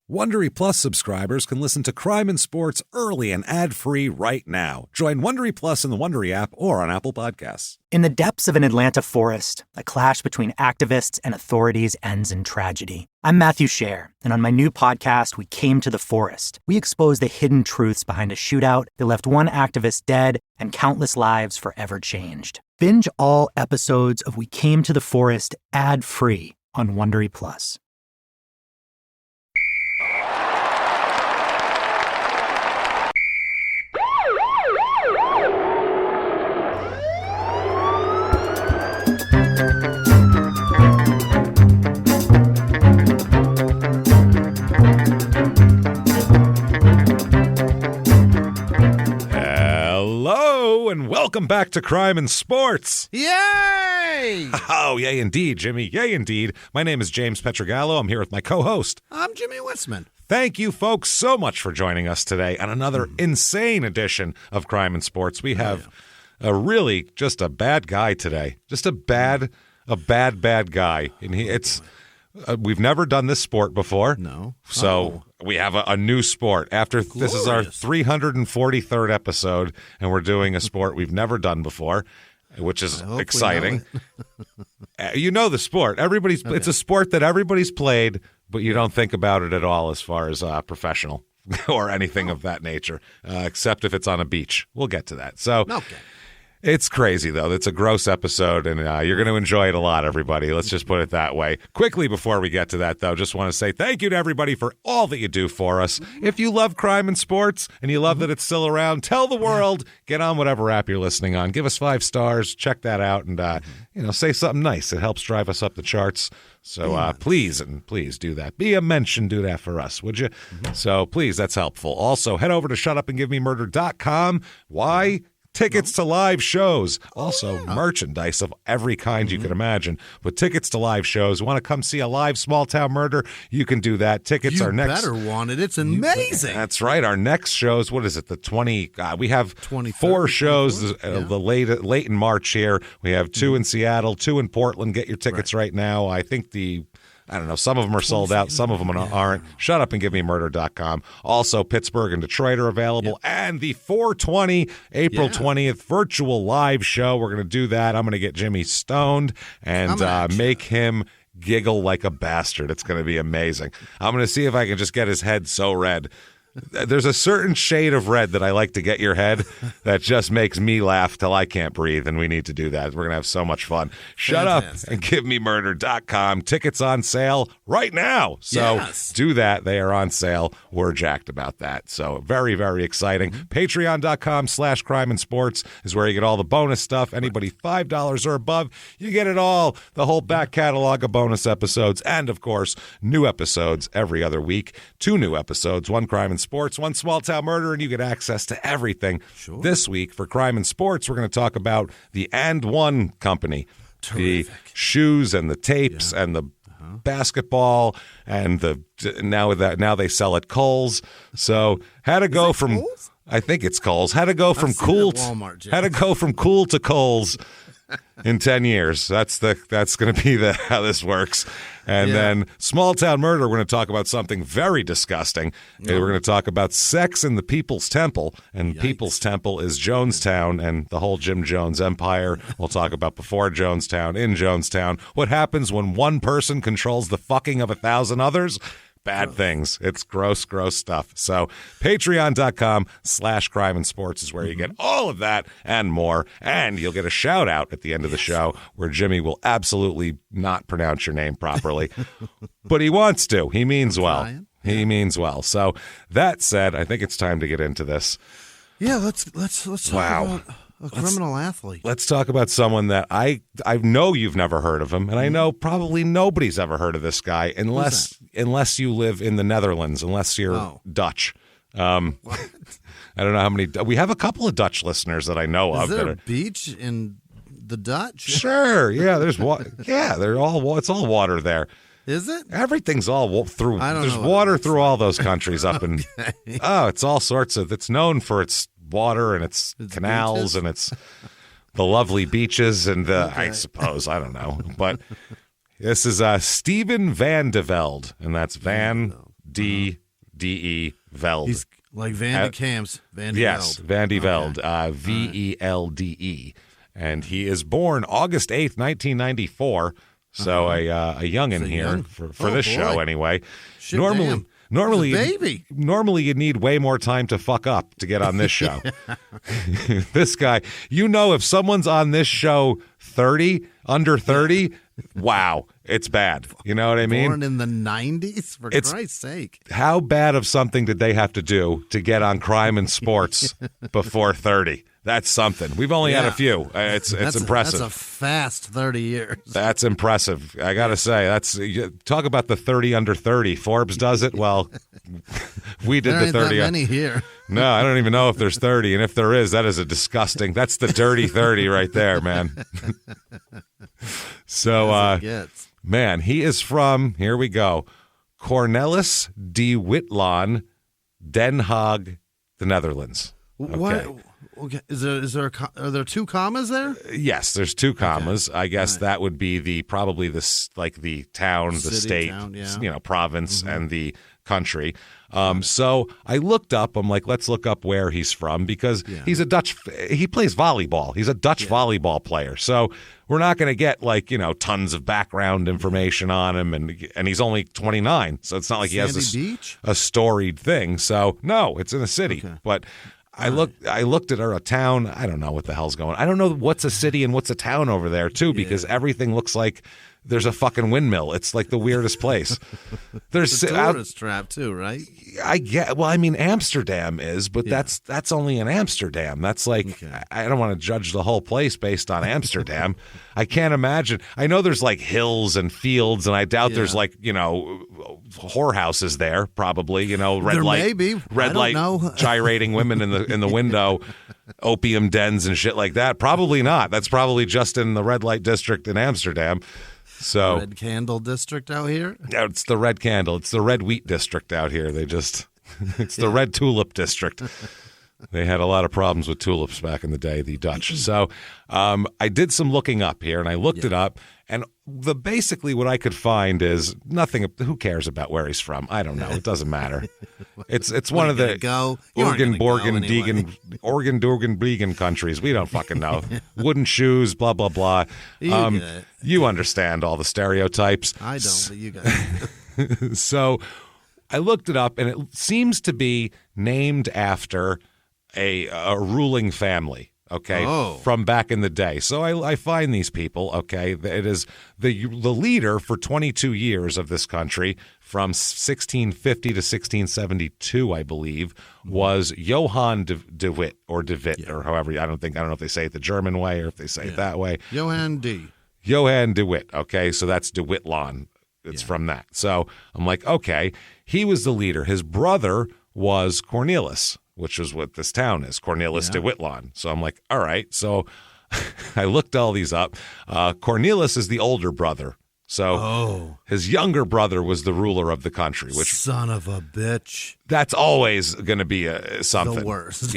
Wondery Plus subscribers can listen to Crime and Sports early and ad-free right now. Join Wondery Plus in the Wondery app or on Apple Podcasts. In the depths of an Atlanta forest, a clash between activists and authorities ends in tragedy. I'm Matthew Scher, and on my new podcast, We Came to the Forest, we expose the hidden truths behind a shootout that left one activist dead and countless lives forever changed. Binge all episodes of We Came to the Forest ad-free on Wondery Plus. Hello, and welcome back to Crime and Sports. Yay! Oh, yay indeed, Jimmy. Yay indeed. My name is James Petrogallo. I'm here with my co-host. I'm Jimmy Witzman. Thank you, folks, so much for joining us today on another insane edition of Crime and Sports. We have just a bad guy today. Just a bad guy. And we've never done this sport before. No. So we have a new sport. This is our 343rd episode, and we're doing a sport we've never done before, which is exciting. You know the sport. It's a sport that everybody's played, but you don't think about it at all as far as professional or anything of that nature, except if it's on a beach. We'll get to that. So. Okay. It's crazy, though. It's a gross episode, and you're going to enjoy it a lot, everybody. Let's just put it that way. Quickly, before we get to that, though, just want to say thank you to everybody for all that you do for us. If you love Crime and Sports, and you love that it's still around, tell the world. Get on whatever app you're listening on. Give us 5 stars. Check that out, and say something nice. It helps drive us up the charts. So please do that. Be a mention. Do that for us, would you? So please, that's helpful. Also, head over to shutupandgivememurder.com. Why? Tickets to live shows. Also, merchandise of every kind you can imagine. But tickets to live shows. Want to come see a live small town murder? You can do that. Tickets are next. You better want it. It's amazing. That's right. Our next shows, what is it? The 20. We have 4 shows late in March here. We have 2 in Seattle, 2 in Portland. Get your tickets right now. I think some of them are sold out. Some of them aren't. Shutupandgivememurder.com. Also, Pittsburgh and Detroit are available. Yep. And the 420, April 20th, virtual live show. We're going to do that. I'm going to get Jimmy stoned and make him giggle like a bastard. It's going to be amazing. I'm going to see if I can just get his head so red. There's a certain shade of red that I like to get your head that just makes me laugh till I can't breathe, and we need to do that. We're going to have so much fun. Shut up and givememurder.com. Tickets on sale right now. So do that. They are on sale. We're jacked about that. So very, very exciting. Patreon.com/crime and sports is where you get all the bonus stuff. Anybody $5 or above, you get it all. The whole back catalog of bonus episodes and, of course, new episodes every other week. 2 new episodes, 1 Crime and Sports, 1 Small Town Murder, and you get access to everything. Sure. This week for Crime and Sports, we're going to talk about the And One Company. Terrific. The shoes and the tapes and the basketball and now they sell at Kohl's. So how to go from Kohl's? I think it's Kohl's. How to go from cool to Kohl's in 10 years. That's going to be how this works. And then Small Town Murder, we're going to talk about something very disgusting. We're going to talk about sex in the People's Temple. And People's Temple is Jonestown and the whole Jim Jones empire. We'll talk about before Jonestown, in Jonestown. What happens when one person controls the fucking of 1,000 others? Bad things. It's gross, gross stuff. So patreon.com/crime and sports is where you get all of that and more. And you'll get a shout out at the end of the show where Jimmy will absolutely not pronounce your name properly. But he wants to. He means well. He means well. So that said, I think it's time to get into this. Yeah, let's talk about a criminal athlete. Let's talk about someone that I know you've never heard of him, and I know probably nobody's ever heard of this guy unless you live in the Netherlands, unless you're Dutch. I don't know how many. We have a couple of Dutch listeners that I know of. Is there a beach in the Dutch? Sure. Yeah, there's water. Yeah, it's all water there. Is it? Everything's all through. There's water through all those countries up in. It's all sorts of. It's known for its water and its canals beaches? And its the lovely beaches and I suppose I don't know, but this is Steven Van de Velde, and that's Van Velde. He's like Van de Camps. Van de Yes, Velde. Van de Velde, Velde. And he is born August 8th, 1994. So a youngin' here for this show anyway. Shit, Normally, baby. Normally, you need way more time to fuck up to get on this show. This guy, if someone's on this show 30, under 30, wow, it's bad. You know what I mean? Born in the 90s? For Christ's sake. How bad of something did they have to do to get on Crime and Sports before 30? That's something. We've only had a few. It's impressive. That's a fast 30 years. That's impressive. I got to say, talk about the 30 under 30. Forbes does it. Well, we did there the 30. That many here. No, I don't even know if there's 30. And if there is, that is a disgusting. That's the dirty 30 right there, man. So, man, he is from, here we go, Cornelis de Witlaan, Den Haag, the Netherlands. Okay. What? Okay. Are there two commas there? Yes, there's two commas. Okay. I guess that would be the town, the state, province, and the country. So I looked up. I'm like, let's look up where he's from because he's he plays volleyball. He's a Dutch volleyball player. So we're not going to get tons of background information on him, and he's only 29. So it's not like he has a storied thing. So no, it's in a city, but. I looked at a town. I don't know what the hell's going on. I don't know what's a city and what's a town over there, too, because everything looks like there's a fucking windmill. It's like the weirdest place. There's a tourist trap, too, right? Amsterdam is, but that's only in Amsterdam. That's like, I don't want to judge the whole place based on Amsterdam. I can't imagine. I know there's like hills and fields, and I doubt there's whorehouses there, probably, red light gyrating women in the window, opium dens and shit like that. Probably not. That's probably just in the red light district in Amsterdam. So Red Candle District out here? Yeah, it's the Red Candle. It's the Red Wheat District out here. It's the Red Tulip District. They had a lot of problems with tulips back in the day, the Dutch. So I did some looking up here, and I looked it up, and basically what I could find is nothing. Who cares about where he's from? I don't know. It doesn't matter. It's one of the Oregon countries. We don't fucking know. Wooden shoes, blah, blah, blah. You understand all the stereotypes. I don't, but you guys. So I looked it up, and it seems to be named after a ruling family, from back in the day. So I find these people, it is the leader for 22 years of this country from 1650 to 1672, I believe, was Johan de Witt or de Witt or however. I don't know if they say it the German way or if they say it that way. Johan de Witt. Okay, so that's de Witlaan. It's from that. So I'm like, okay, he was the leader. His brother was Cornelis, which is what this town is, Cornelis de Witlaan. So I'm like, all right. So I looked all these up. Cornelis is the older brother. So his younger brother was the ruler of the country. Which son of a bitch. That's always going to be something. The worst.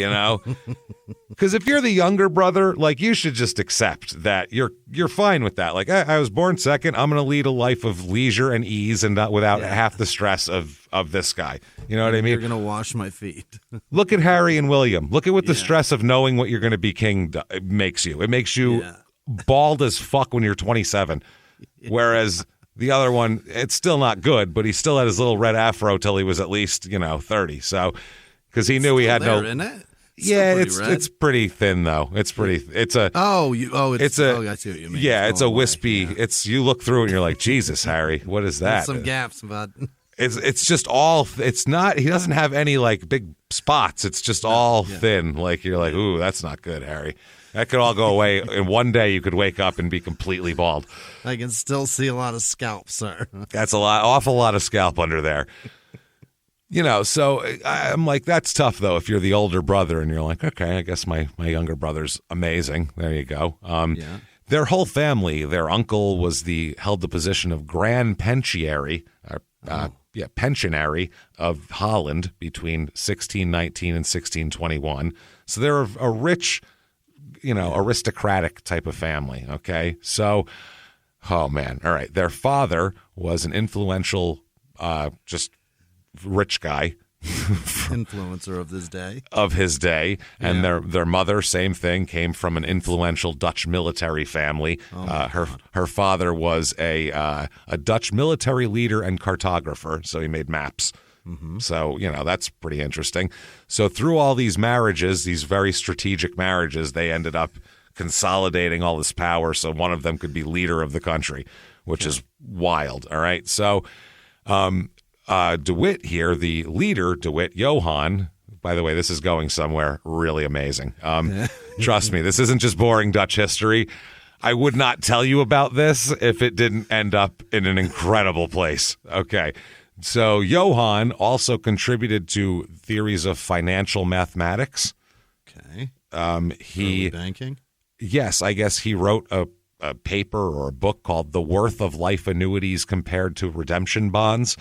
Because if you're the younger brother, you should just accept that you're fine with that. Like, I was born second. I'm going to lead a life of leisure and ease and without half the stress of this guy. You know what I mean? You're going to wash my feet. Look at Harry and William. Look at what the stress of knowing what you're going to be king makes you. It makes you bald as fuck when you're 27. Whereas the other one, it's still not good, but he still had his little red afro till he was at least, 30. So, because he knew he had there, no. Isn't it? It's pretty thin though. I see what you mean. Yeah, it's a wispy. It's you look through it and you're like, Jesus, Harry, what is that? There's some gaps, bud. It's just all. It's not. He doesn't have any big spots. It's just all thin. You're like, ooh, that's not good, Harry. That could all go away. In one day, you could wake up and be completely bald. I can still see a lot of scalp, sir. That's awful lot of scalp under there. So I'm like, that's tough, though, if you're the older brother and you're like, okay, I guess my younger brother's amazing. There you go. Their whole family, their uncle held the position of Grand Pensionary, Pensionary of Holland between 1619 and 1621. So they're a rich, aristocratic type of family. Okay. So, oh man. All right. Their father was an influential, just rich guy. Influencer of his day. And their mother, same thing, came from an influential Dutch military family. Her father was a Dutch military leader and cartographer, so he made maps. Mm-hmm. So, that's pretty interesting. So through all these marriages, these very strategic marriages, they ended up consolidating all this power so one of them could be leader of the country, which is wild. All right. So DeWitt here, the leader, DeWitt Johan, by the way, this is going somewhere really amazing. Trust me, this isn't just boring Dutch history. I would not tell you about this if it didn't end up in an incredible place. Okay. So Johan also contributed to theories of financial mathematics. Okay. He banking? Yes, I guess he wrote a paper or a book called The Worth of Life Annuities Compared to Redemption Bonds.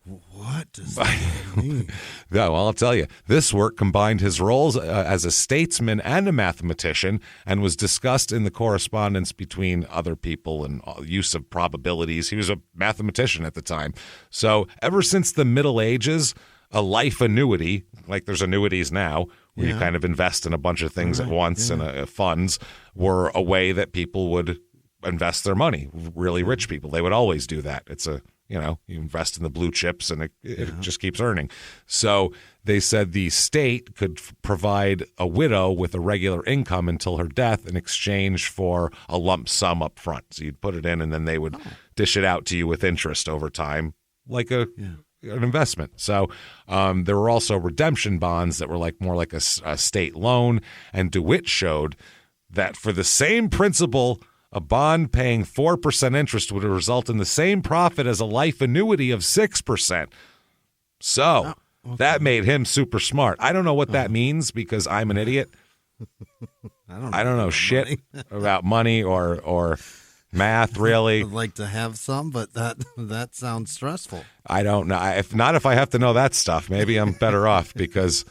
What does that mean? Yeah, well, I'll tell you. This work combined his roles as a statesman and a mathematician and was discussed in the correspondence between other people and use of probabilities. He was a mathematician at the time. So ever since the Middle Ages, a life annuity, like there's annuities now, where you kind of invest in a bunch of things at once and funds, were a way that people would invest their money. Really rich people, they would always do that. It's you invest in the blue chips and it just keeps earning. So they said the state could provide a widow with a regular income until her death in exchange for a lump sum up front. So you'd put it in and then they would dish it out to you with interest over time, like an investment. So there were also redemption bonds that were more like a state loan. And DeWitt showed that for the same principle, a bond paying 4% interest would result in the same profit as a life annuity of 6%. So that made him super smart. I don't know what that means because I'm an idiot. I don't know shit about money or math, really. I'd like to have some, but that sounds stressful. I don't know. If I have to know that stuff, maybe I'm better off because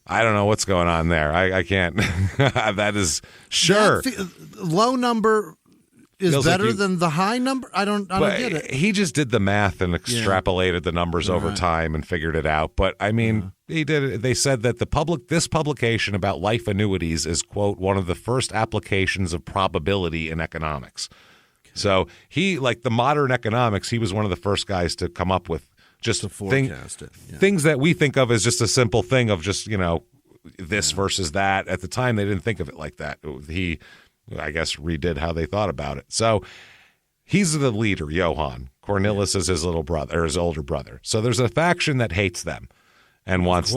I don't know what's going on there. I can't. That is sure. Low number is feels better than the high number? I don't get it. He just did the math and extrapolated the numbers over time and figured it out. But I mean, he did it. They said that this publication about life annuities is, quote, one of the first applications of probability in economics. Okay. So he, like the modern economics, he was one of the first guys to come up with just to forecast it. Yeah. Things that we think of as just a simple thing of just, this versus that. At the time, they didn't think of it like that. He, I guess, redid how they thought about it. So he's the leader, Johan. Cornelis is his little brother, or his older brother. So there's a faction that hates them and wants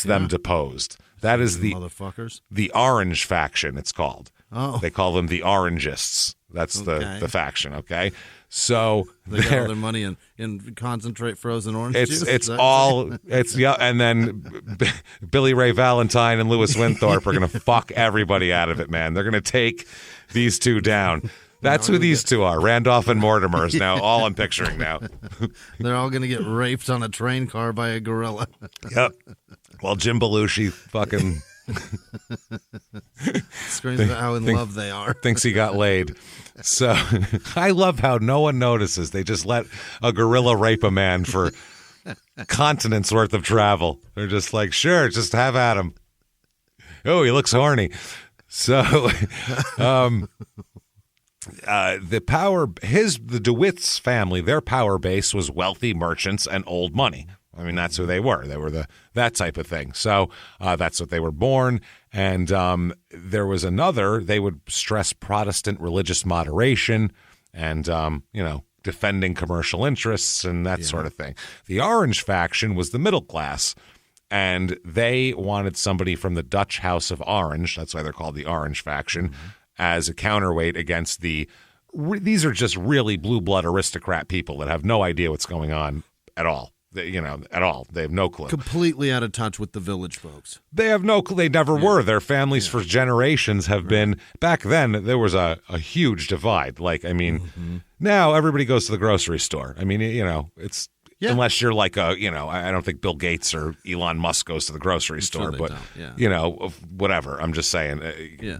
them deposed. That is the motherfuckers. The Orange faction, it's called. Oh. They call them the Orangists. That's the faction, okay? So they got all their money in concentrate frozen orange juice. And then Billy Ray Valentine and Louis Winthorpe are going to fuck everybody out of it, man. They're going to take these two down. That's who these two are. Randolph and Mortimer is now all I'm picturing now. They're all going to get raped on a train car by a gorilla. Yep. Well, Jim Belushi fucking screams about how in love they are. Thinks he got laid. So I love how no one notices. They just let a gorilla rape a man for continents worth of travel. They're just like, sure, just have at him. Oh, he looks horny. So the DeWitt's family, their power base was wealthy merchants and old money. I mean, that's who they were. They were that type of thing. So that's what they were born. And there was another, they would stress Protestant religious moderation and, defending commercial interests and that sort of thing. The Orange faction was the middle class, and they wanted somebody from the Dutch House of Orange, that's why they're called the Orange faction, as a counterweight against these are just really blue blood aristocrat people that have no idea what's going on at all. At all. They have no clue. Completely out of touch with the village folks. They have no clue. They never were. Their families for generations have been. Back then, there was a huge divide. Now everybody goes to the grocery store. I mean, Yeah. Unless you're like I don't think Bill Gates or Elon Musk goes to the grocery store, but whatever. I'm just saying,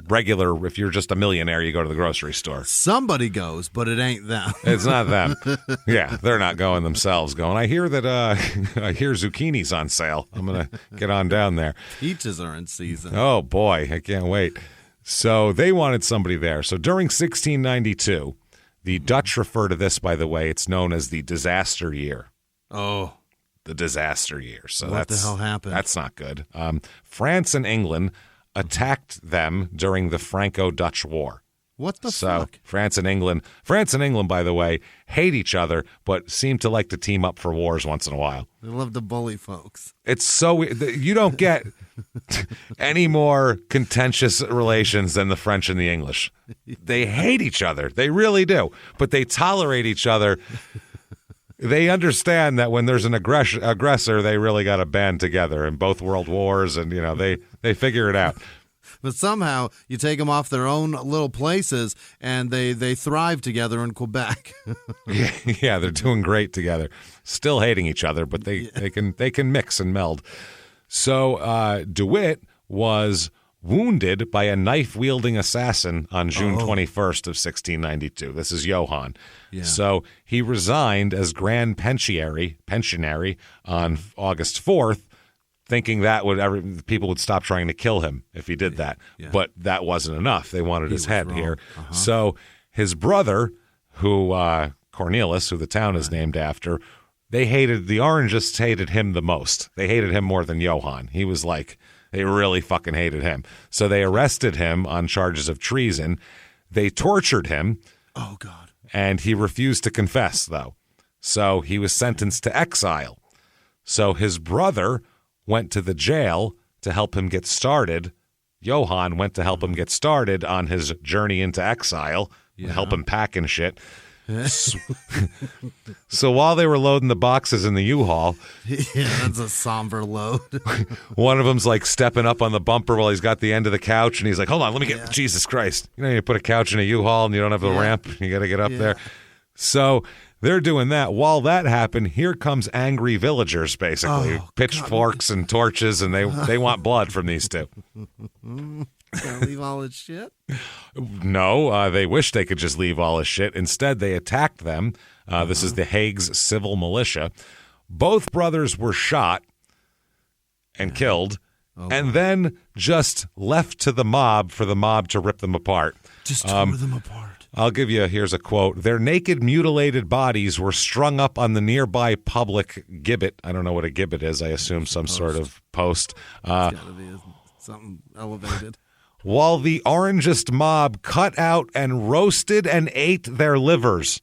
regular. If you're just a millionaire, you go to the grocery store. Somebody goes, but it ain't them. It's not them. Yeah, they're not going themselves. Going. I hear that. I hear zucchini's on sale. I'm gonna get on down there. Peaches are in season. Oh boy, I can't wait. So they wanted somebody there. So during 1692, the Dutch refer to this, by the way. It's known as the disaster year. Oh, the disaster year. So what the hell happened? That's not good. France and England attacked them during the Franco-Dutch War. What the fuck? France and England, by the way, hate each other, but seem to like to team up for wars once in a while. They love to bully folks. It's so you don't get any more contentious relations than the French and the English. They hate each other. They really do, but they tolerate each other. They understand that when there's an aggressor, they really got to band together in both world wars, and they figure it out. But somehow you take them off their own little places, and they thrive together in Quebec. Yeah, they're doing great together. Still hating each other, but they can mix and meld. So DeWitt was wounded by a knife-wielding assassin on June 21st of 1692. This is Johann. Yeah. So he resigned as Grand Pensionary on August 4th, thinking that people would stop trying to kill him if he did that. Yeah. But that wasn't enough. They wanted his head wrong. here. Uh-huh. So his brother, who Cornelius, who the town is named after, the Orangists hated him the most. They hated him more than Johann. He was like, they really fucking hated him. So they arrested him on charges of treason. They tortured him. Oh, God. And he refused to confess, though. So he was sentenced to exile. So his brother went to the jail to help him get started. Johann went to help him get started on his journey into exile, help him pack and shit. So while they were loading the boxes in the U-Haul, that's a somber load. One of them's like stepping up on the bumper while he's got the end of the couch, and he's like, "Hold on, let me get." Jesus Christ! You put a couch in a U-Haul, and you don't have the ramp. You got to get up there. So they're doing that. While that happened, here comes angry villagers, basically pitchforks and torches, and they want blood from these two. Gotta leave all his shit? No, they wish they could just leave all his shit. Instead, they attacked them. This is the Hague's civil militia. Both brothers were shot and killed, and then just left to the mob for the mob to rip them apart. Just tore them apart. I'll give you, here's a quote. Their naked, mutilated bodies were strung up on the nearby public gibbet. I don't know what a gibbet is. I assume some sort of post. It's gotta be something elevated. While the Orangist mob cut out and roasted and ate their livers.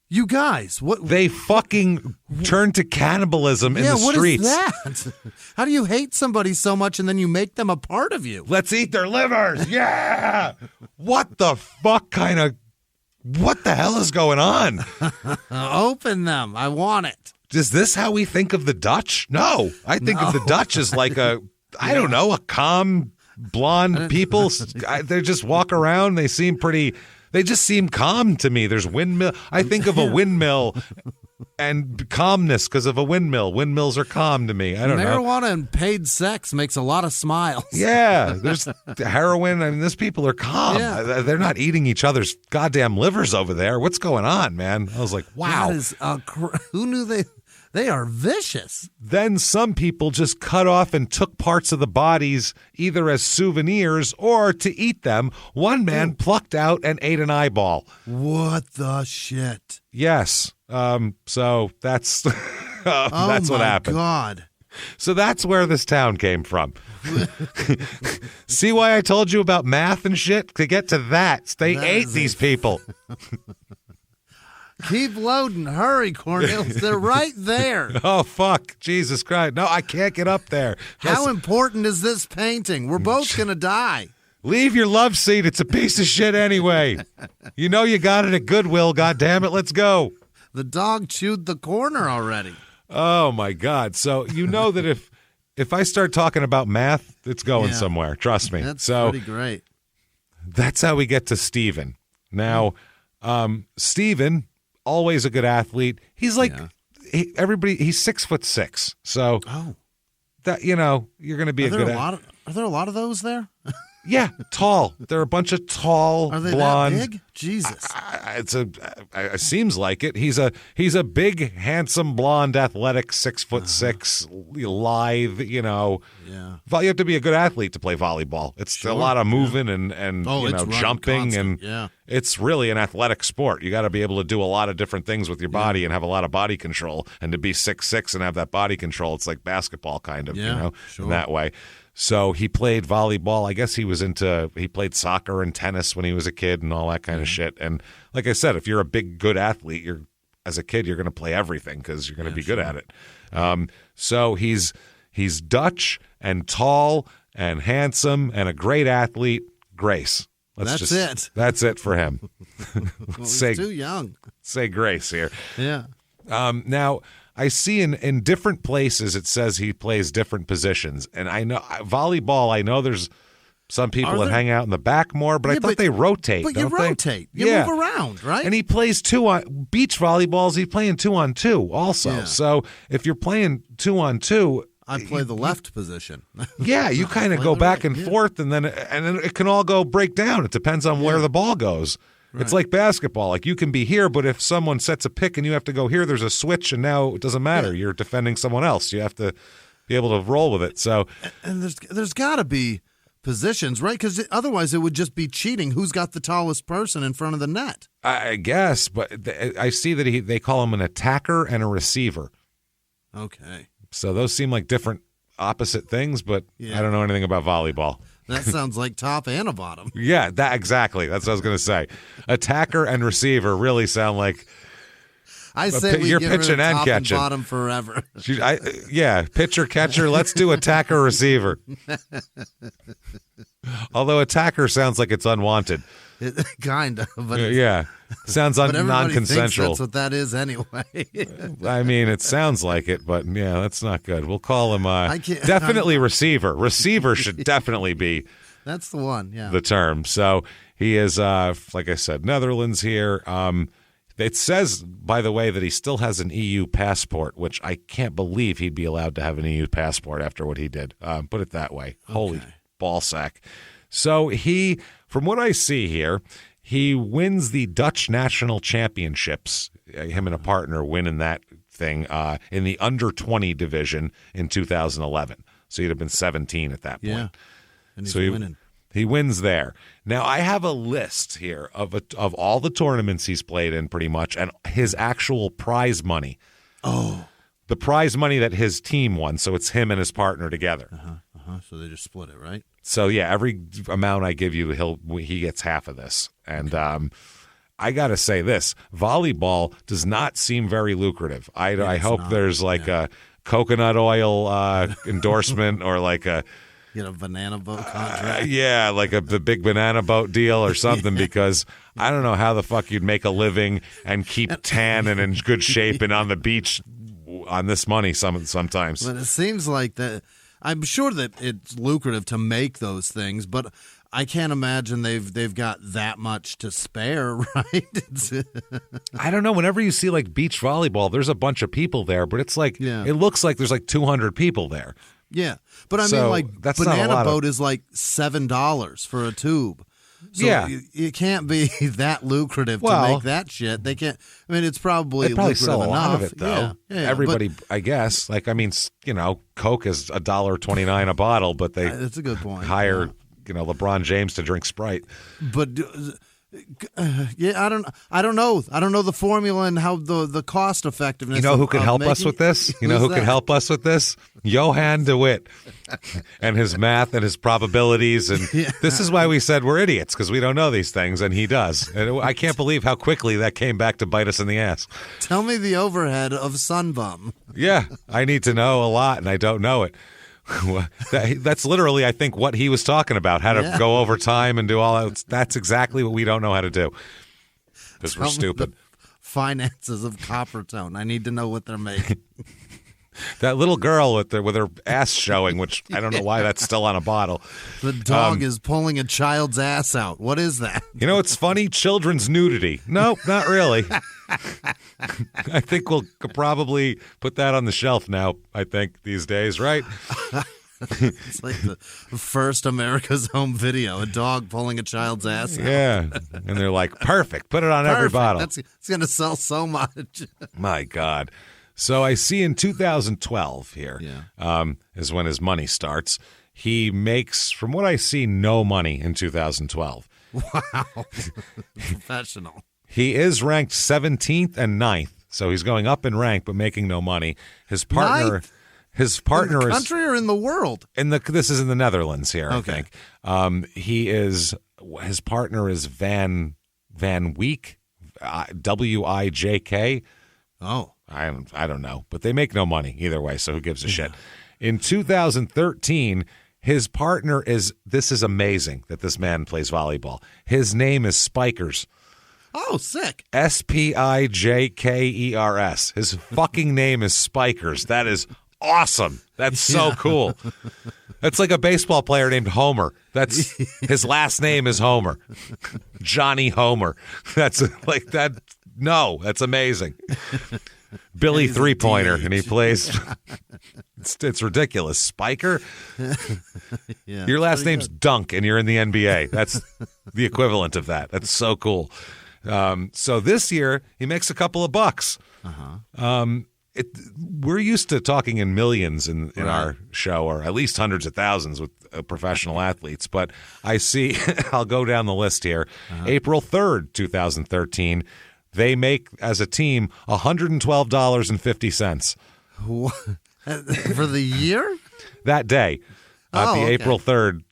You guys, what? They fucking turned to cannibalism in the streets. Yeah, what is that? How do you hate somebody so much and then you make them a part of you? Let's eat their livers. Yeah. What the fuck what the hell is going on? Open them. I want it. Is this how we think of the Dutch? No. I think of the Dutch as like a calm, blonde people. They just walk around. They just seem calm to me. There's windmill. I think of a windmill and calmness because of a windmill. Windmills are calm to me. I don't know. Marijuana and paid sex makes a lot of smiles. Yeah. There's heroin. I mean, these people are calm. Yeah. They're not eating each other's goddamn livers over there. What's going on, man? I was like, wow. That is who knew they are vicious. Then some people just cut off and took parts of the bodies either as souvenirs or to eat them. One man plucked out and ate an eyeball. What the shit? Yes. So that's that's what happened. Oh, my God. So that's where this town came from. See why I told you about math and shit? To get to that, they ate these people. Keep loading. Hurry, Cornelius. They're right there. Oh, fuck. Jesus Christ. No, I can't get up there. How important is this painting? We're both going to die. Leave your love seat. It's a piece of shit anyway. You know you got it at Goodwill. God damn it. Let's go. The dog chewed the corner already. Oh, my God. So you know that if I start talking about math, it's going somewhere. Trust me. That's pretty great. That's how we get to Steven. Now, Steven... always a good athlete. He's like, he's 6'6", so that you're going to be Are there a lot of those there? Yeah, tall. They're a bunch of tall, Are they blonde. that big? Jesus. It seems like it. He's a big, handsome, blonde, athletic, 6'6", lithe. Yeah. You have to be a good athlete to play volleyball. It's a lot of moving and jumping, and it's really an athletic sport. You got to be able to do a lot of different things with your body and have a lot of body control. And to be 6'6" and have that body control, it's like basketball kind of, in that way. So he played volleyball. I guess he played soccer and tennis when he was a kid and all that kind of shit. And like I said, if you're a big, good athlete, as a kid, you're going to play everything because you're going to be good at it. So he's Dutch and tall and handsome and a great athlete. Grace. That's it. That's it for him. He's too young. Say Grace here. Yeah. Now, I see in different places it says he plays different positions. And I know volleyball, I know there's some people that hang out in the back more, but I thought they rotate. But don't you they? rotate. You move around, right? And he plays beach volleyballs, he's playing 2-on-2 also. Yeah. So if you're playing 2-on-2, I play the left position. Yeah, you kind of go back and forth, and then it can all break down. It depends on where the ball goes. Right. It's like basketball. Like you can be here, but if someone sets a pick and you have to go here, there's a switch, and now it doesn't matter. Yeah. You're defending someone else. You have to be able to roll with it. So, and there's got to be positions, right? Because otherwise it would just be cheating. Who's got the tallest person in front of the net? I guess, but I see that they call him an attacker and a receiver. Okay. So those seem like different opposite things, but I don't know anything about volleyball. That sounds like top and a bottom. Yeah, exactly. That's what I was going to say. Attacker and receiver really sound like I say you're get pitching rid of and top catching. And bottom forever. Pitcher, catcher. Let's do attacker, receiver. Although attacker sounds like it's unwanted. Kind of. But sounds non-consensual. That's what that is anyway. I mean, it sounds like it, but that's not good. We'll call him definitely receiver. Receiver should definitely be. That's the one. Yeah. The term. So he is, like I said, Netherlands here. It says, by the way, that he still has an EU passport, which I can't believe he'd be allowed to have an EU passport after what he did. Put it that way. Okay. Holy ballsack. So from what I see here, he wins the Dutch national championships. Him and a partner winning that thing in the under-20 division in 2011. So he'd have been 17 at that point. Yeah, and he's winning. He wins there. Now, I have a list here of all the tournaments he's played in pretty much and his actual prize money. Oh. The prize money that his team won, so it's him and his partner together. So they just split it, right? So, every amount I give you, he gets half of this. And I got to say this. Volleyball does not seem very lucrative. I hope there's like a coconut oil endorsement or like a banana boat contract. Like the big banana boat deal or something because I don't know how the fuck you'd make a living and keep tan and in good shape and on the beach on this money sometimes. But it seems like that. I'm sure that it's lucrative to make those things, but I can't imagine they've got that much to spare, right? I don't know. Whenever you see like beach volleyball, there's a bunch of people there, but it's like it looks like there's like 200 people there. Yeah, but I mean, like banana boat is like $7 for a tube. So it can't be that lucrative to make that shit. They can't. I mean, it's probably sell a lot of it though. Yeah, everybody, I guess. Like, I mean, Coke is $1.29 a bottle, but that's a good point. Hire LeBron James to drink Sprite. But I don't know. I don't know the formula and how the cost effectiveness. You know who could help us with this? You know who could help us with this? Johan DeWitt and his math and his probabilities. And this is why we said we're idiots, because we don't know these things, and he does. And I can't believe how quickly that came back to bite us in the ass. Tell me the overhead of Sunbum. Yeah, I need to know a lot, and I don't know it. That's literally, I think, what he was talking about, how to go over time and do all that. That's exactly what we don't know how to do because we're stupid. Finances of Coppertone. I need to know what they're making. That little girl with her ass showing, which I don't know why that's still on a bottle. The dog is pulling a child's ass out. What is that? You know, it's funny. Children's nudity. Nope, not really. I think we'll probably put that on the shelf now, I think, these days, right? It's like the first America's Home Video, a dog pulling a child's ass out. Yeah, and they're like, perfect, put it on every bottle. It's going to sell so much. My God. So I see in 2012 here is when his money starts. He makes, from what I see, no money in 2012. Wow. Professional. He is ranked 17th and 9th, so he's going up in rank but making no money. His partner... Ninth? His partner in the country or in the world? This is in the Netherlands here, okay. I think. His partner is Van Wyk, WIJK. Oh. I don't know, but they make no money either way, so who gives a shit? In 2013, his partner is, this is amazing that this man plays volleyball. His name is Spikers. Oh, sick. SPIJKERS. His fucking name is Spikers. That is awesome. That's so cool. That's like a baseball player named Homer. That's his last name is Homer. Johnny Homer. That's like that. No, that's amazing. Billy three-pointer, and he plays. It's ridiculous. Spiker? Yeah, your last name's good. Dunk, and you're in the NBA. That's the equivalent of that. That's so cool. So this year, he makes a couple of bucks. We're used to talking in millions in our show, or at least hundreds of thousands with professional athletes. But I see, I'll go down the list here. April 3rd, 2013, they make, as a team, $112.50. For the year? That day. April 3rd,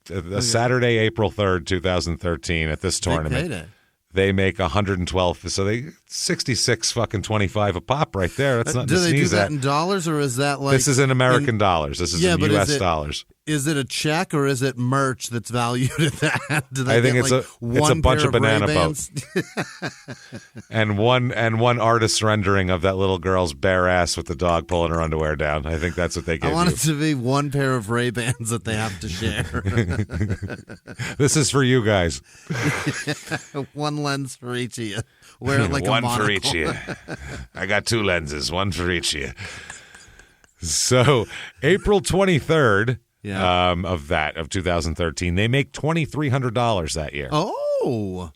Saturday, April 3rd, 2013, at this tournament. Big payday. They make 112, so they 66 fucking 25 a pop right there. That's nothing to sneeze at. Do they do that in dollars, or is that like? This is in American dollars. This is in U.S. dollars. Is it a check or is it merch that's valued at that? I think it's a bunch of banana boats and one artist's rendering of that little girl's bare ass with the dog pulling her underwear down. I think that's what they give you. I want it to be one pair of Ray-Bans that they have to share. This is for you guys. One lens for each of you. Wear it like one a monocle. For each of you. I got two lenses, one for each of you. So April 23rd. Of 2013, they make $2,300 that year. Oh,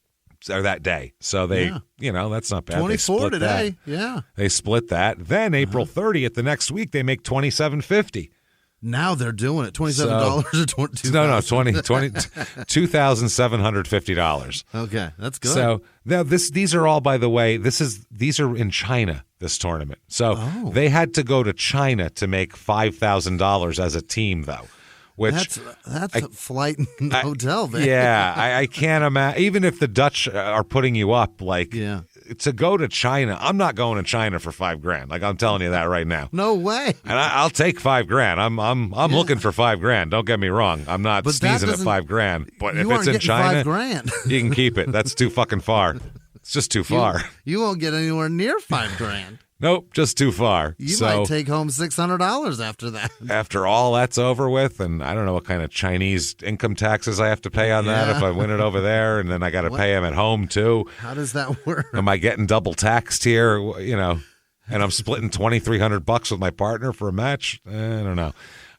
or that day. So they, that's not bad. 24 today. That. Yeah, they split that. Then April 30th, the next week, they make $2,750. Now they're doing it. $27 or $22. No, $2,750. Okay, that's good. So now these are all, by the way, these are in China. This tournament. So they had to go to China to make $5,000 as a team, though. Which that's a flight and hotel, man. Yeah, I can't imagine. Even if the Dutch are putting you up, to go to China, I'm not going to China for $5,000. Like, I'm telling you that right now. No way. And I'll take $5,000. I'm looking for $5,000. Don't get me wrong. I'm not sneezing at $5,000. But if it's in China, you can keep it. That's too fucking far. It's just too far. You won't get anywhere near $5,000. Nope, just too far. You might take home $600 after that. After all that's over with, and I don't know what kind of Chinese income taxes I have to pay on that if I win it over there, and then I got to pay them at home too. How does that work? Am I getting double taxed here? And I'm splitting $2,300 with my partner for a match. I don't know.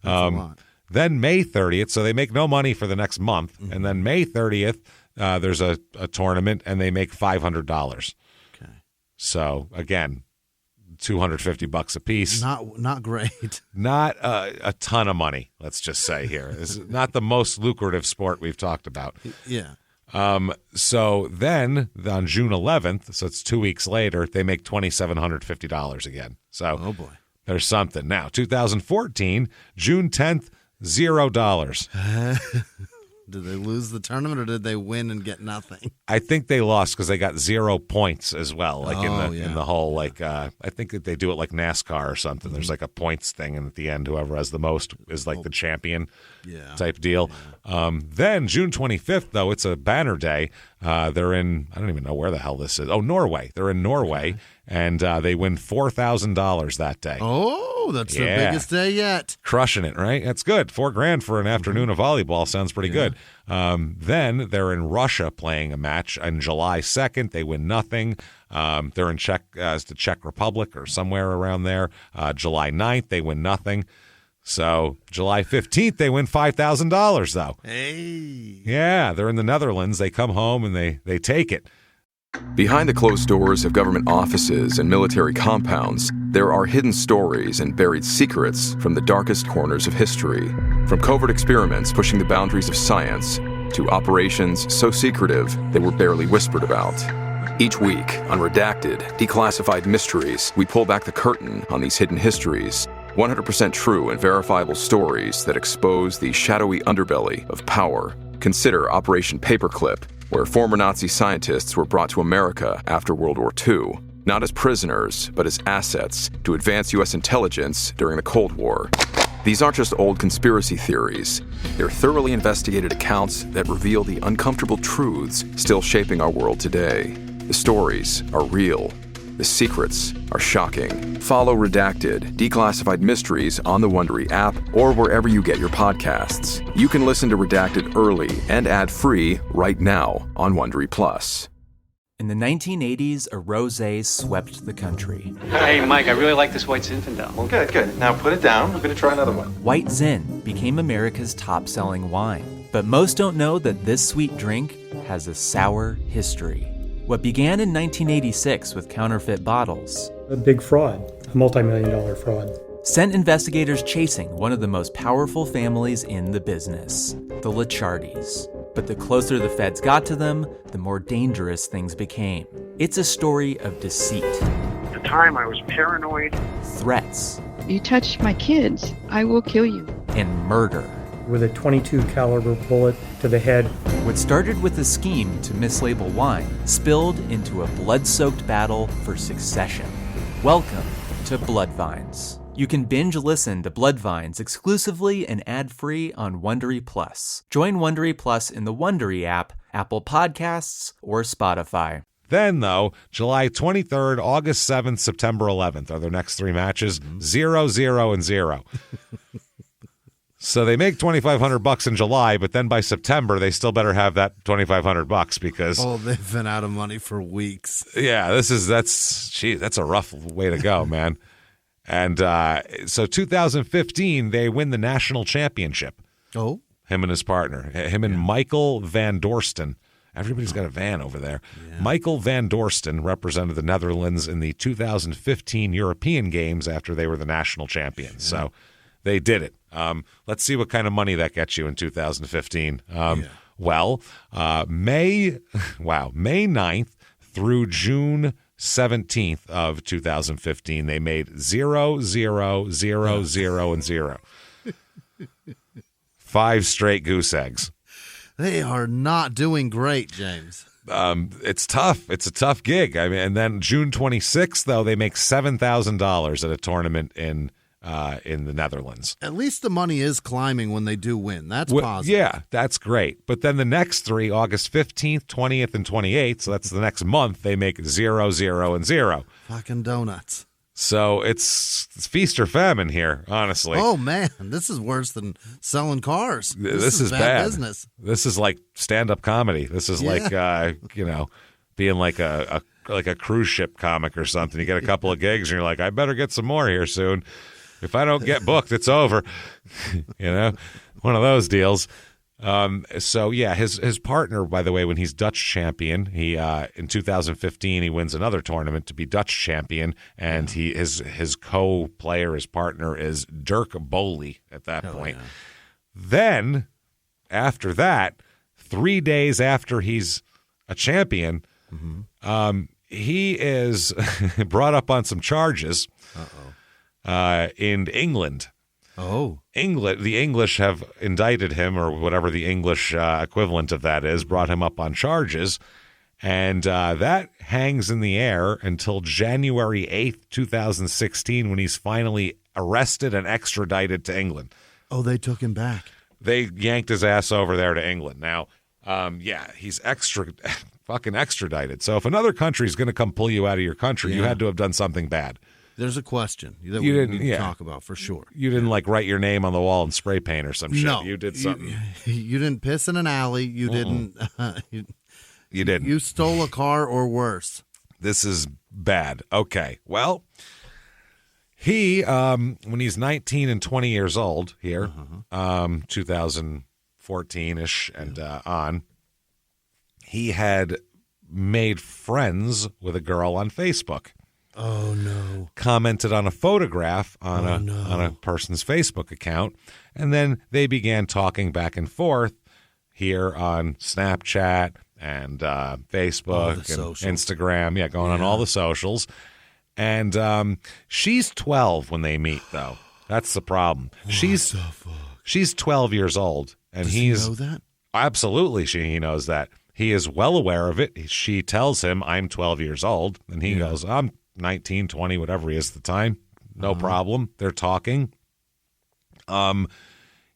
That's a lot. Then May 30th, so they make no money for the next month, and then May 30th, there's a tournament, and they make $500. Okay. So again, $250 a piece. Not great. Not a ton of money, let's just say here. It's not the most lucrative sport we've talked about. Yeah. So then on June 11th, so it's 2 weeks later, they make $2,750 again. So oh boy, there's something. Now, 2014, June 10th, $0. Did they lose the tournament or did they win and get nothing? I think they lost because they got 0 points as well. Like in the whole, I think that they do it like NASCAR or something. There's like a points thing, and at the end, whoever has the most is like the champion type deal. Yeah. Then June 25th, though, it's a banner day. They're in, I don't even know where the hell this is. Oh, Norway. They're in Norway, and they win $4,000 that day. Oh, that's their biggest day yet. Crushing it, right? That's good. $4,000 for an afternoon of volleyball sounds pretty good. Then they're in Russia playing a match on July 2nd. They win nothing. They're in the Czech Republic or somewhere around there. July 9th, they win nothing. So July 15th, they win $5,000, though. Hey. Yeah, they're in the Netherlands. They come home and they take it. Behind the closed doors of government offices and military compounds, there are hidden stories and buried secrets from the darkest corners of history. From covert experiments pushing the boundaries of science to operations so secretive they were barely whispered about. Each week, on Redacted, Declassified Mysteries, we pull back the curtain on these hidden histories. 100% true and verifiable stories that expose the shadowy underbelly of power. Consider Operation Paperclip, where former Nazi scientists were brought to America after World War II, not as prisoners, but as assets to advance U.S. intelligence during the Cold War. These aren't just old conspiracy theories. They're thoroughly investigated accounts that reveal the uncomfortable truths still shaping our world today. The stories are real. The secrets are shocking. Follow Redacted, Declassified Mysteries on the Wondery app or wherever you get your podcasts. You can listen to Redacted early and ad-free right now on Wondery Plus. In the 1980s, a rosé swept the country. Hey, Mike, I really like this White Zinfandel. Well, good. Now put it down. We're going to try another one. White Zin became America's top-selling wine. But most don't know that this sweet drink has a sour history. What began in 1986 with counterfeit bottles. A big fraud, a multi-million-dollar fraud. Sent investigators chasing one of the most powerful families in the business, the Licciardis. But the closer the feds got to them, the more dangerous things became. It's a story of deceit. At the time, I was paranoid. Threats. You touch my kids, I will kill you. And murder. With a .22 caliber bullet to the head. What started with a scheme to mislabel wine spilled into a blood-soaked battle for succession. Welcome to Bloodvines. You can binge listen to Bloodvines exclusively and ad-free on Wondery Plus. Join Wondery Plus in the Wondery app, Apple Podcasts, or Spotify. Then, though, July 23rd, August 7th, September 11th are their next three matches, 0, 0, and 0. So they make $2,500 in July, but then by September they still better have that $2,500 because they've been out of money for weeks. Yeah, that's a rough way to go, man. And so 2015 they win the national championship. Oh, him and his partner, him and Michael Van Dorsten. Everybody's got a van over there. Yeah. Michael Van Dorsten represented the Netherlands in the 2015 European Games after they were the national champions. Yeah. So they did it. Let's see what kind of money that gets you in 2015. Well, May 9th through June 17th of 2015, they made 0, 0, 0, 0, and 0. 5 straight goose eggs. They are not doing great, James. It's tough. It's a tough gig. I mean, and then June 26th, though, they make $7,000 at a tournament in the Netherlands. At least the money is climbing when they do win. That's positive. Yeah, that's great. But then the next three, August 15th, 20th, and 28th, so that's the next month, they make 0, 0, and 0. Fucking donuts. So it's feast or famine here, honestly. Oh, man. This is worse than selling cars. This is bad business. This is like stand-up comedy. This is like, being like a cruise ship comic or something. You get a couple of gigs and you're like, I better get some more here soon. If I don't get booked, it's over. One of those deals. So yeah, his partner, by the way, when he's Dutch champion, he in 2015 he wins another tournament to be Dutch champion, and his co-player, his partner is Dirk Boehly at that point. Yeah. Then after that, 3 days after he's a champion, he is brought up on some charges. In England. Oh. The English have indicted him, or whatever the English equivalent of that is, brought him up on charges, and that hangs in the air until January 8th, 2016, when he's finally arrested and extradited to England. Oh, they took him back. They yanked his ass over there to England. Now, He's fucking extradited. So if another country is going to come pull you out of your country, you had to have done something bad. There's a question that we need to talk about for sure. You didn't write your name on the wall in spray paint or some shit. No, you did something. You didn't piss in an alley. You didn't. You didn't. You stole a car or worse. This is bad. Okay. Well, he, when he's 19 and 20 years old here, 2014-ish and on, he had made friends with a girl on Facebook. Oh, no. Commented on a photograph on a person's Facebook account, and then they began talking back and forth here on Snapchat and Facebook and Instagram. Going on all the socials. And she's 12 when they meet, though. That's the problem. She's 12 years old, and Does he know that? Absolutely. He knows that. He is well aware of it. She tells him, I'm 12 years old, and he goes, I'm 19, 20, whatever he is at the time. No problem. They're talking.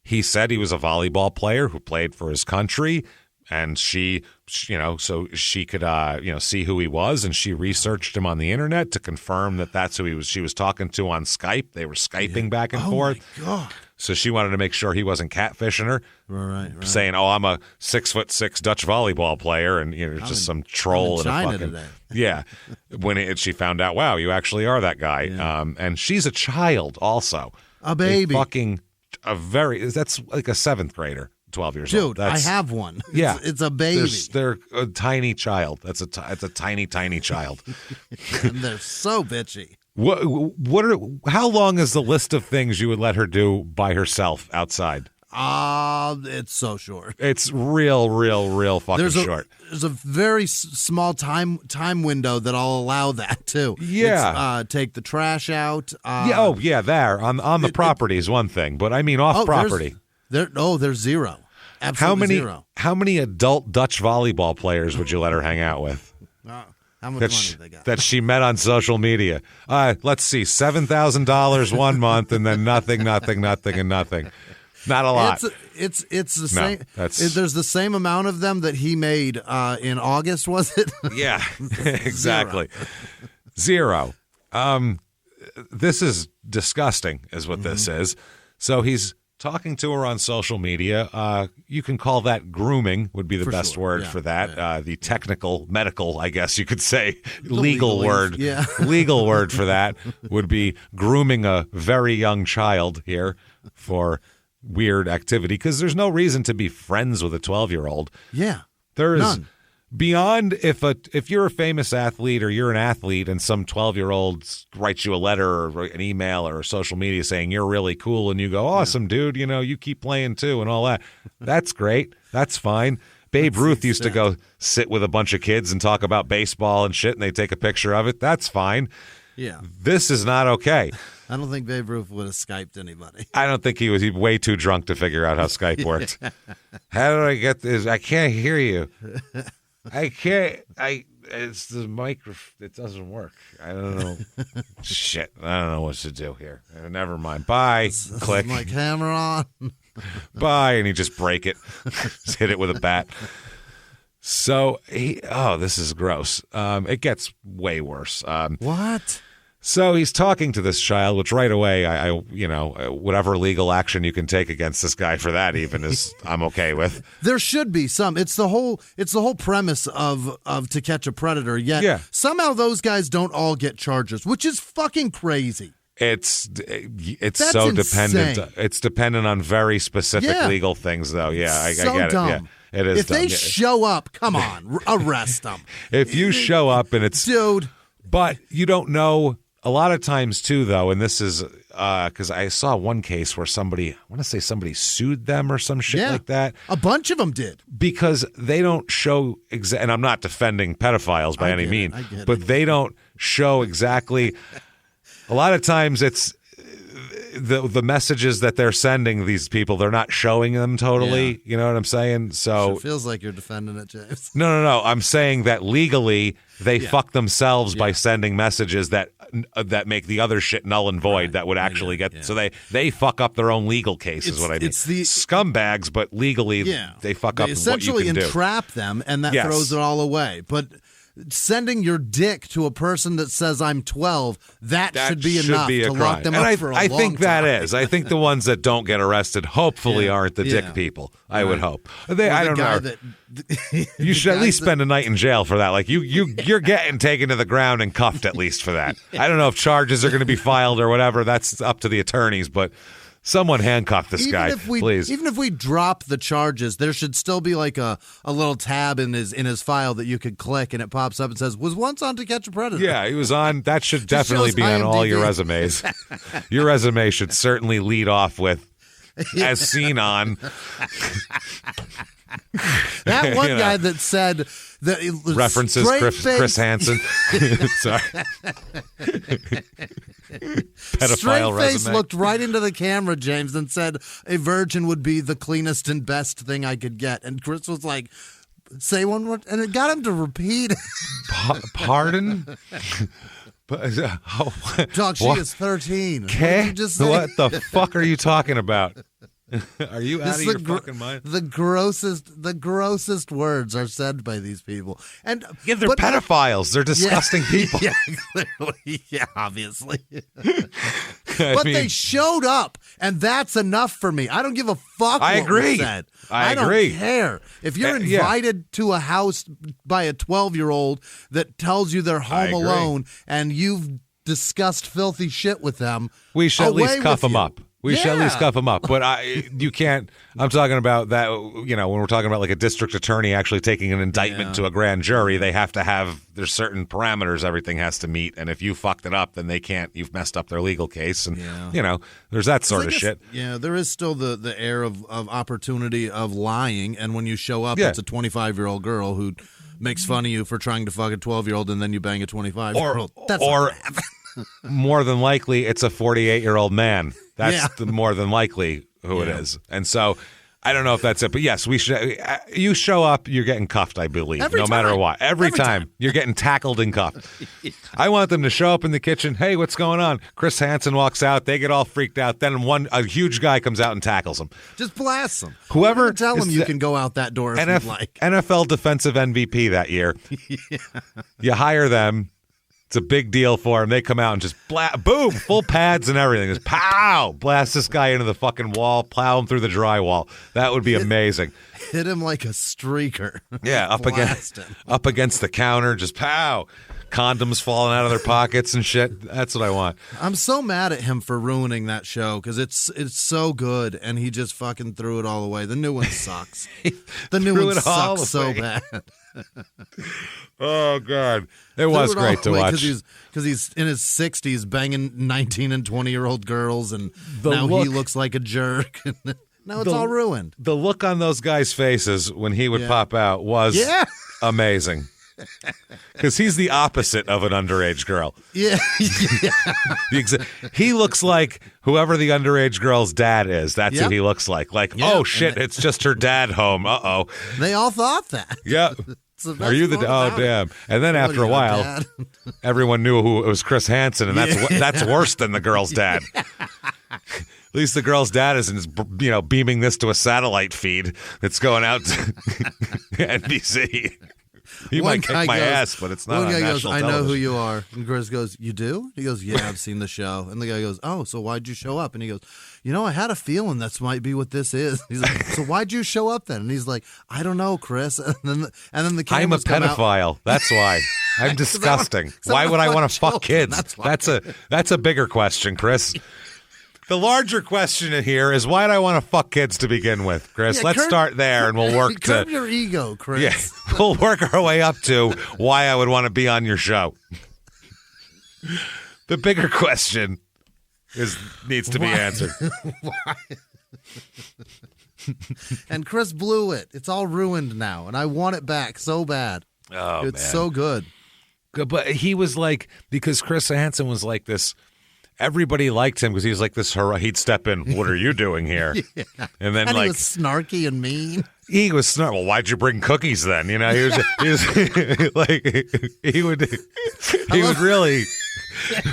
He said he was a volleyball player who played for his country, and she so she could, see who he was, and she researched him on the internet to confirm that that's who she was talking to on Skype. They were Skyping back and forth. Oh, my God. So she wanted to make sure he wasn't catfishing her, right. saying, "Oh, I'm a 6'6" Dutch volleyball player," and just some troll in China today. When she found out, wow, you actually are that guy, and she's a child, also a baby, that's like a 7th grader, 12 years old. Dude, I have one. Yeah, it's a baby. They're a tiny child. It's a tiny child, and they're so bitchy. How long is the list of things you would let her do by herself outside? It's so short. It's real fucking short. There's a very small time window that I'll allow that too. Yeah. It's, take the trash out. There on the property is one thing, but I mean off property. There's zero. Absolutely zero. How many adult Dutch volleyball players would you let her hang out with? How much money they got? That she met on social media. Let's see, $7,000 one month, and then nothing, and nothing. Not a lot. It's the same. There's the same amount of them that he made in August, was it? Yeah, exactly. Zero. This is disgusting, is what this is. So he's talking to her on social media. You can call that grooming, would be the best word for that. The technical, medical, I guess you could say, legal word. Yeah. Legal word for that would be grooming a very young child here for weird activity, because there's no reason to be friends with a 12-year-old. Yeah. There is none. Beyond if you're a famous athlete or you're an athlete and some 12-year-old writes you a letter or an email or social media saying you're really cool, and you go, awesome, dude, you keep playing too and all that. That's great. That's fine. Babe Ruth used to go sit with a bunch of kids and talk about baseball and shit, and they take a picture of it. That's fine. Yeah. This is not okay. I don't think Babe Ruth would have Skyped anybody. I don't think he was way too drunk to figure out how Skype worked. How did I get this? I can't hear you. It's the microphone. It doesn't work. I don't know. Shit. I don't know what to do here. Never mind. Bye. Click. My camera on. Bye. And he just break it. Just hit it with a bat. So this is gross. It gets way worse. What? So he's talking to this child, which right away, whatever legal action you can take against this guy for that even is I'm okay with. There should be some. It's the whole premise of To Catch a Predator. Yet somehow those guys don't all get charges, which is fucking crazy. It's That's so insane. dependent. It's dependent on very specific legal things, though. Yeah, I get dumb. it. Yeah, it is. If they show up, come on, arrest them. If you show up and it's dude, but you don't know. A lot of times, too, though, and this is because I saw one case where somebody sued them or some shit like that. A bunch of them did. Because they don't show, and I'm not defending pedophiles by any means, but they don't show exactly. A lot of times the messages that they're sending these people, they're not showing them totally. Yeah. You know what I'm saying? So it feels like you're defending it, James. No. I'm saying that legally they fuck themselves by sending messages that make the other shit null and void that would actually get. Yeah. So they fuck up their own legal case is what I mean. It's the scumbags, but legally they fuck up what you can do. Essentially entrap them, and that throws it all away. But sending your dick to a person that says I'm 12, that should be enough to lock them up for a long time. I think that is. I think the ones that don't get arrested hopefully aren't the dick people. I would hope. I don't know. You should at least spend a night in jail for that. Like you're getting taken to the ground and cuffed at least for that. I don't know if charges are going to be filed or whatever. That's up to the attorneys, but someone handcuff this guy, please. Even if we drop the charges, there should still be like a little tab in his file that you could click, and it pops up and says, was once on To Catch a Predator. Yeah, he was on. That should definitely be on all your resumes. Your resume should certainly lead off with, as seen on. That one guy that said that it was references Chris Hansen. Sorry. Pedophile Straight face resume. looked right into the camera, James, and said a virgin would be the cleanest and best thing I could get. And Chris was like, say one more, and it got him to repeat. Pardon? Dog, she is 13. What the fuck are you talking about? Are you out of your fucking mind? The grossest words are said by these people, and they're pedophiles. They're disgusting people. Yeah, clearly, obviously. But they showed up, and that's enough for me. I don't give a fuck. I agree. Was said. I agree. don't care if you're invited to a house by a 12-year-old that tells you they're home alone, and you've discussed filthy shit with them. We should at least cuff them up. We should at least cuff them up. But you can't. I'm talking about that, when we're talking about like a district attorney actually taking an indictment to a grand jury, they have to have, there's certain parameters everything has to meet. And if you fucked it up, then they can't, you've messed up their legal case. And, there's that sort of shit. Yeah, there is still the air of opportunity of lying. And when you show up, it's a 25-year-old girl who makes fun of you for trying to fuck a 12-year-old and then you bang a 25-year-old. Or more than likely, it's a 48-year-old man. That's the more than likely who it is. And so I don't know if that's it. But yes, we should. You show up, you're getting cuffed, I believe, no matter what. Every time you're getting tackled and cuffed. I want them to show up in the kitchen. Hey, what's going on? Chris Hansen walks out. They get all freaked out. Then a huge guy comes out and tackles them. Just blast them. Whoever tell them you can go out that door if you'd like. NFL defensive MVP that year. You hire them. It's a big deal for them. They come out and just boom, full pads and everything. Just pow, blast this guy into the fucking wall, plow him through the drywall. That would be amazing. Hit him like a streaker. Yeah, up against the counter, just pow. Condoms falling out of their pockets and shit. That's what I want. I'm so mad at him for ruining that show because it's so good and he just fucking threw it all away. The new one sucks. The new one sucks so bad. Oh God, it was great to watch because he's in his 60s banging 19 and 20-year-old girls, and now he looks like a jerk. Now it's all ruined. The look on those guys' faces when he would pop out was amazing. Because he's the opposite of an underage girl. Yeah. He looks like whoever the underage girl's dad is. That's who he looks like. Like, oh shit, it's just her dad home. Uh-oh. They all thought that. Yeah. Are you the damn? And then after a while, everyone knew who it was. Chris Hansen, and that's worse than the girl's dad. At least the girl's dad isn't, beaming this to a satellite feed that's going out to NBC. He might kick my ass, but it's not on national television. I know who you are. And Chris goes, you do? He goes, yeah, I've seen the show. And the guy goes, oh, so why'd you show up? And he goes, I had a feeling that might be what this is. He's like, so why'd you show up then? And he's like, I don't know, Chris. And then the I'm a pedophile. That's why. I'm disgusting. Why would I want to fuck kids? That's a bigger question, Chris. The larger question here is, why do I want to fuck kids to begin with, Chris? Yeah, Let's start there, and we'll work curb your ego, Chris. Yeah, we'll work our way up to why I would want to be on your show. The bigger question needs to be answered. Why? And Chris blew it. It's all ruined now, and I want it back so bad. Oh, it's so good. But he was like, because Chris Hansen was like this. everybody liked him because he was like this. He'd step in. What are you doing here? Yeah. And then he like was snarky and mean. he was smart. Well, why'd you bring cookies then? You know, he was like he would really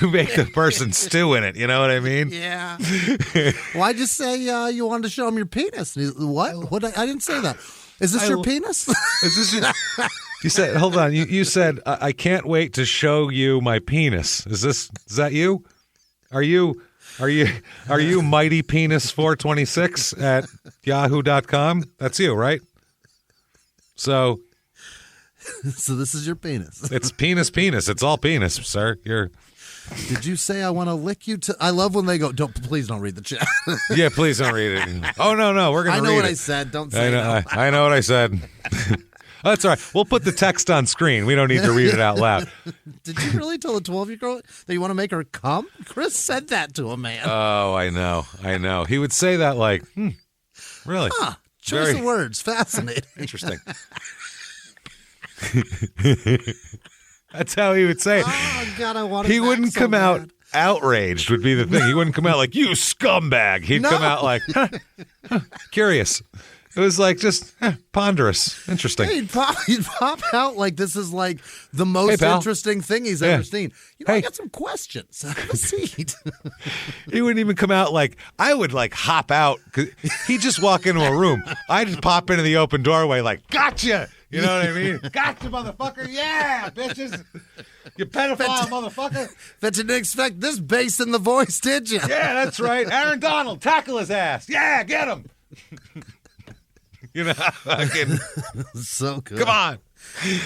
make the person stew in it. You know what I mean? Yeah. Why'd you say you wanted to show him your penis? And what? What? I didn't say that. Is this your penis? Is this your? You said, hold on. You said I can't wait to show you my penis. Is that you? Are you Mighty Penis 426 at yahoo.com? That's you, right? So this is your penis. It's penis. It's all penis, sir. Did you say I want to lick you? I love when they go, please don't read the chat. Yeah, please don't read it. Oh, no, we're going to read it. I know what I said. Don't say no. I know what I said. Oh, that's all right. We'll put the text on screen. We don't need to read it out loud. Did you really tell a 12-year-old that you want to make her come? Chris said that to a man. Oh, I know. He would say that like, really? Choice of words. Fascinating. Interesting. That's how he would say it. Oh, God, I want it He back wouldn't so come bad. out outraged would be the thing. He wouldn't come out like, you scumbag. He'd come out like, curious. It was like just ponderous. Interesting. He'd pop out like this is like the most interesting thing he's ever seen. You know, I got some questions. Have a seat. He wouldn't even come out like, I would like hop out. He'd just walk into a room. I'd just pop into the open doorway like, gotcha. You know what I mean? Gotcha, motherfucker. Yeah, bitches. You pedophile, motherfucker. Bet you didn't expect this bass in the voice, did you? Yeah, that's right. Aaron Donald, tackle his ass. Yeah, get him. You know, fucking. So good. Come on.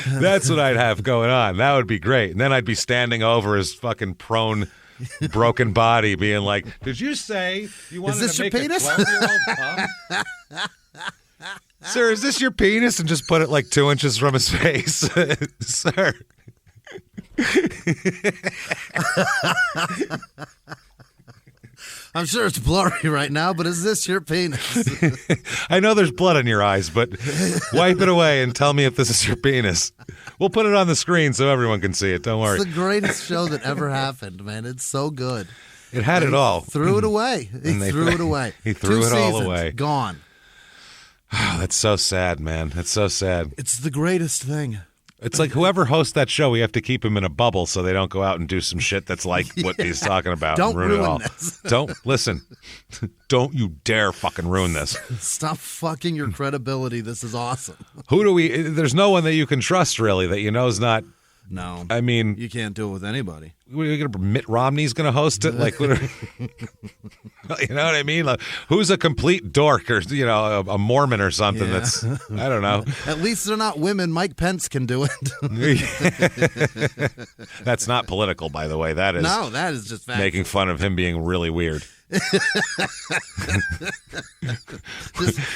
That's what I'd have going on. That would be great. And then I'd be standing over his fucking prone, broken body being like, did you say you wanted to make a 12-year-old come? Sir, is this your penis? And just put it like 2 inches from his face. Sir. I'm sure it's blurry right now, but is this your penis? I know there's blood in your eyes, but wipe it away and tell me if this is your penis. We'll put it on the screen so everyone can see it. Don't worry. It's the greatest show that ever happened, man. It's so good. It had it all. Threw it away. He threw it away. He threw it all away. Gone. Oh, that's so sad, man. That's so sad. It's the greatest thing. It's like whoever hosts that show, we have to keep him in a bubble so they don't go out and do some shit that's like what he's talking about. Don't ruin it all. this. Don't listen. Don't you dare fucking ruin this. Stop fucking your credibility. This is awesome. There's no one that you can trust really that you know is not. No. I mean, you can't do it with anybody. Mitt Romney's going to host it? Like, you know what I mean? Like, who's a complete dork or, a Mormon or something that's, I don't know. At least they're not women. Mike Pence can do it. That's not political, by the way. That is. No, that is just factual. Making fun of him being really weird.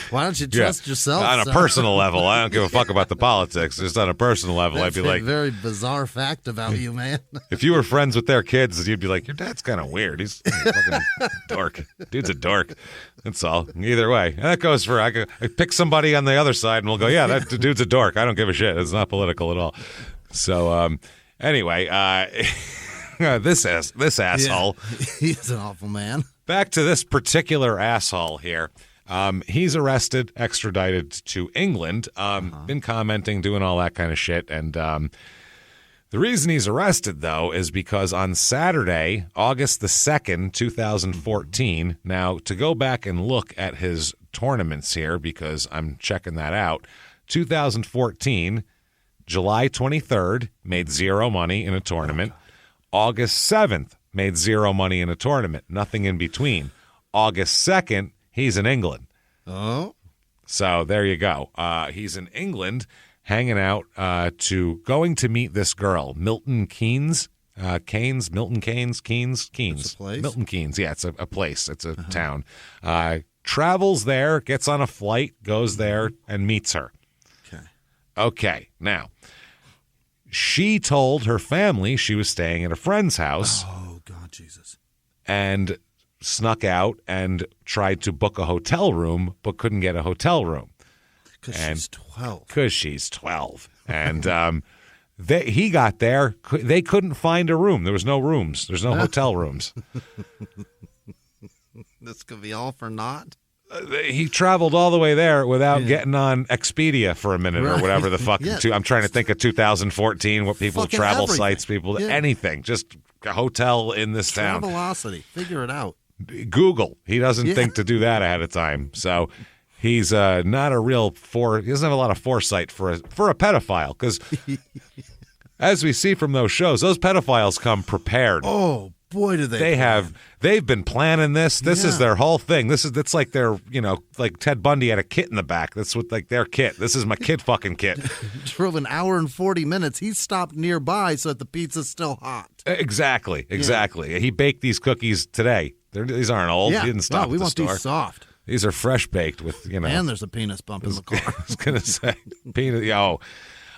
Why don't you trust yourself? On a personal level, I don't give a fuck about the politics. Just on a personal level, That's I'd be like, a very bizarre fact about you, man. If you were friends with their kids, you'd be like, your dad's kind of weird. He's a fucking dork. Dude's a dork. That's all. Either way, and that goes for I pick somebody on the other side, and we'll go, yeah, that dude's a dork. I don't give a shit. It's not political at all. So anyway, this asshole. Yeah. He's an awful man. Back to this particular asshole here. He's arrested, extradited to England, been commenting, doing all that kind of shit. And the reason he's arrested, though, is because on Saturday, August the 2nd, 2014, now to go back and look at his tournaments here, because I'm checking that out, 2014, July 23rd, made zero money in a tournament. August 7th, made zero money in a tournament. Nothing in between. August 2nd, he's in England. Oh. So there you go. He's in England hanging out going to meet this girl, Milton Keynes. Milton Keynes. It's a place? Milton Keynes. Yeah, it's a place. It's a town. Travels there, gets on a flight, goes there, and meets her. Okay. Now, she told her family she was staying at a friend's house. Oh, God, Jesus. And snuck out and tried to book a hotel room, but couldn't get a hotel room. Because she's 12. Because she's 12. And He got there. They couldn't find a room. There was no rooms. There's no hotel rooms. This could be all for naught. He traveled all the way there without getting on Expedia for a minute or whatever the fuck. I'm trying to think of 2014, what people Fucking travel everything. sites, people, anything. Just a hotel in this town. Travelocity. Figure it out. Google. He doesn't think to do that ahead of time. So he's not a real he doesn't have a lot of foresight for a pedophile, because as we see from those shows, those pedophiles come prepared. Oh boy, do they! They've been planning this. This is their whole thing. It's like their, like Ted Bundy had a kit in the back. That's what, like, their kit. This is my kid fucking kit. Drove an hour and 40 minutes. He stopped nearby so that the pizza's still hot. Exactly. Yeah. He baked these cookies today. These aren't old. Yeah. He didn't stop we at the want store. these soft. These are fresh baked with, And there's a penis bump in the car. I was going to say, penis.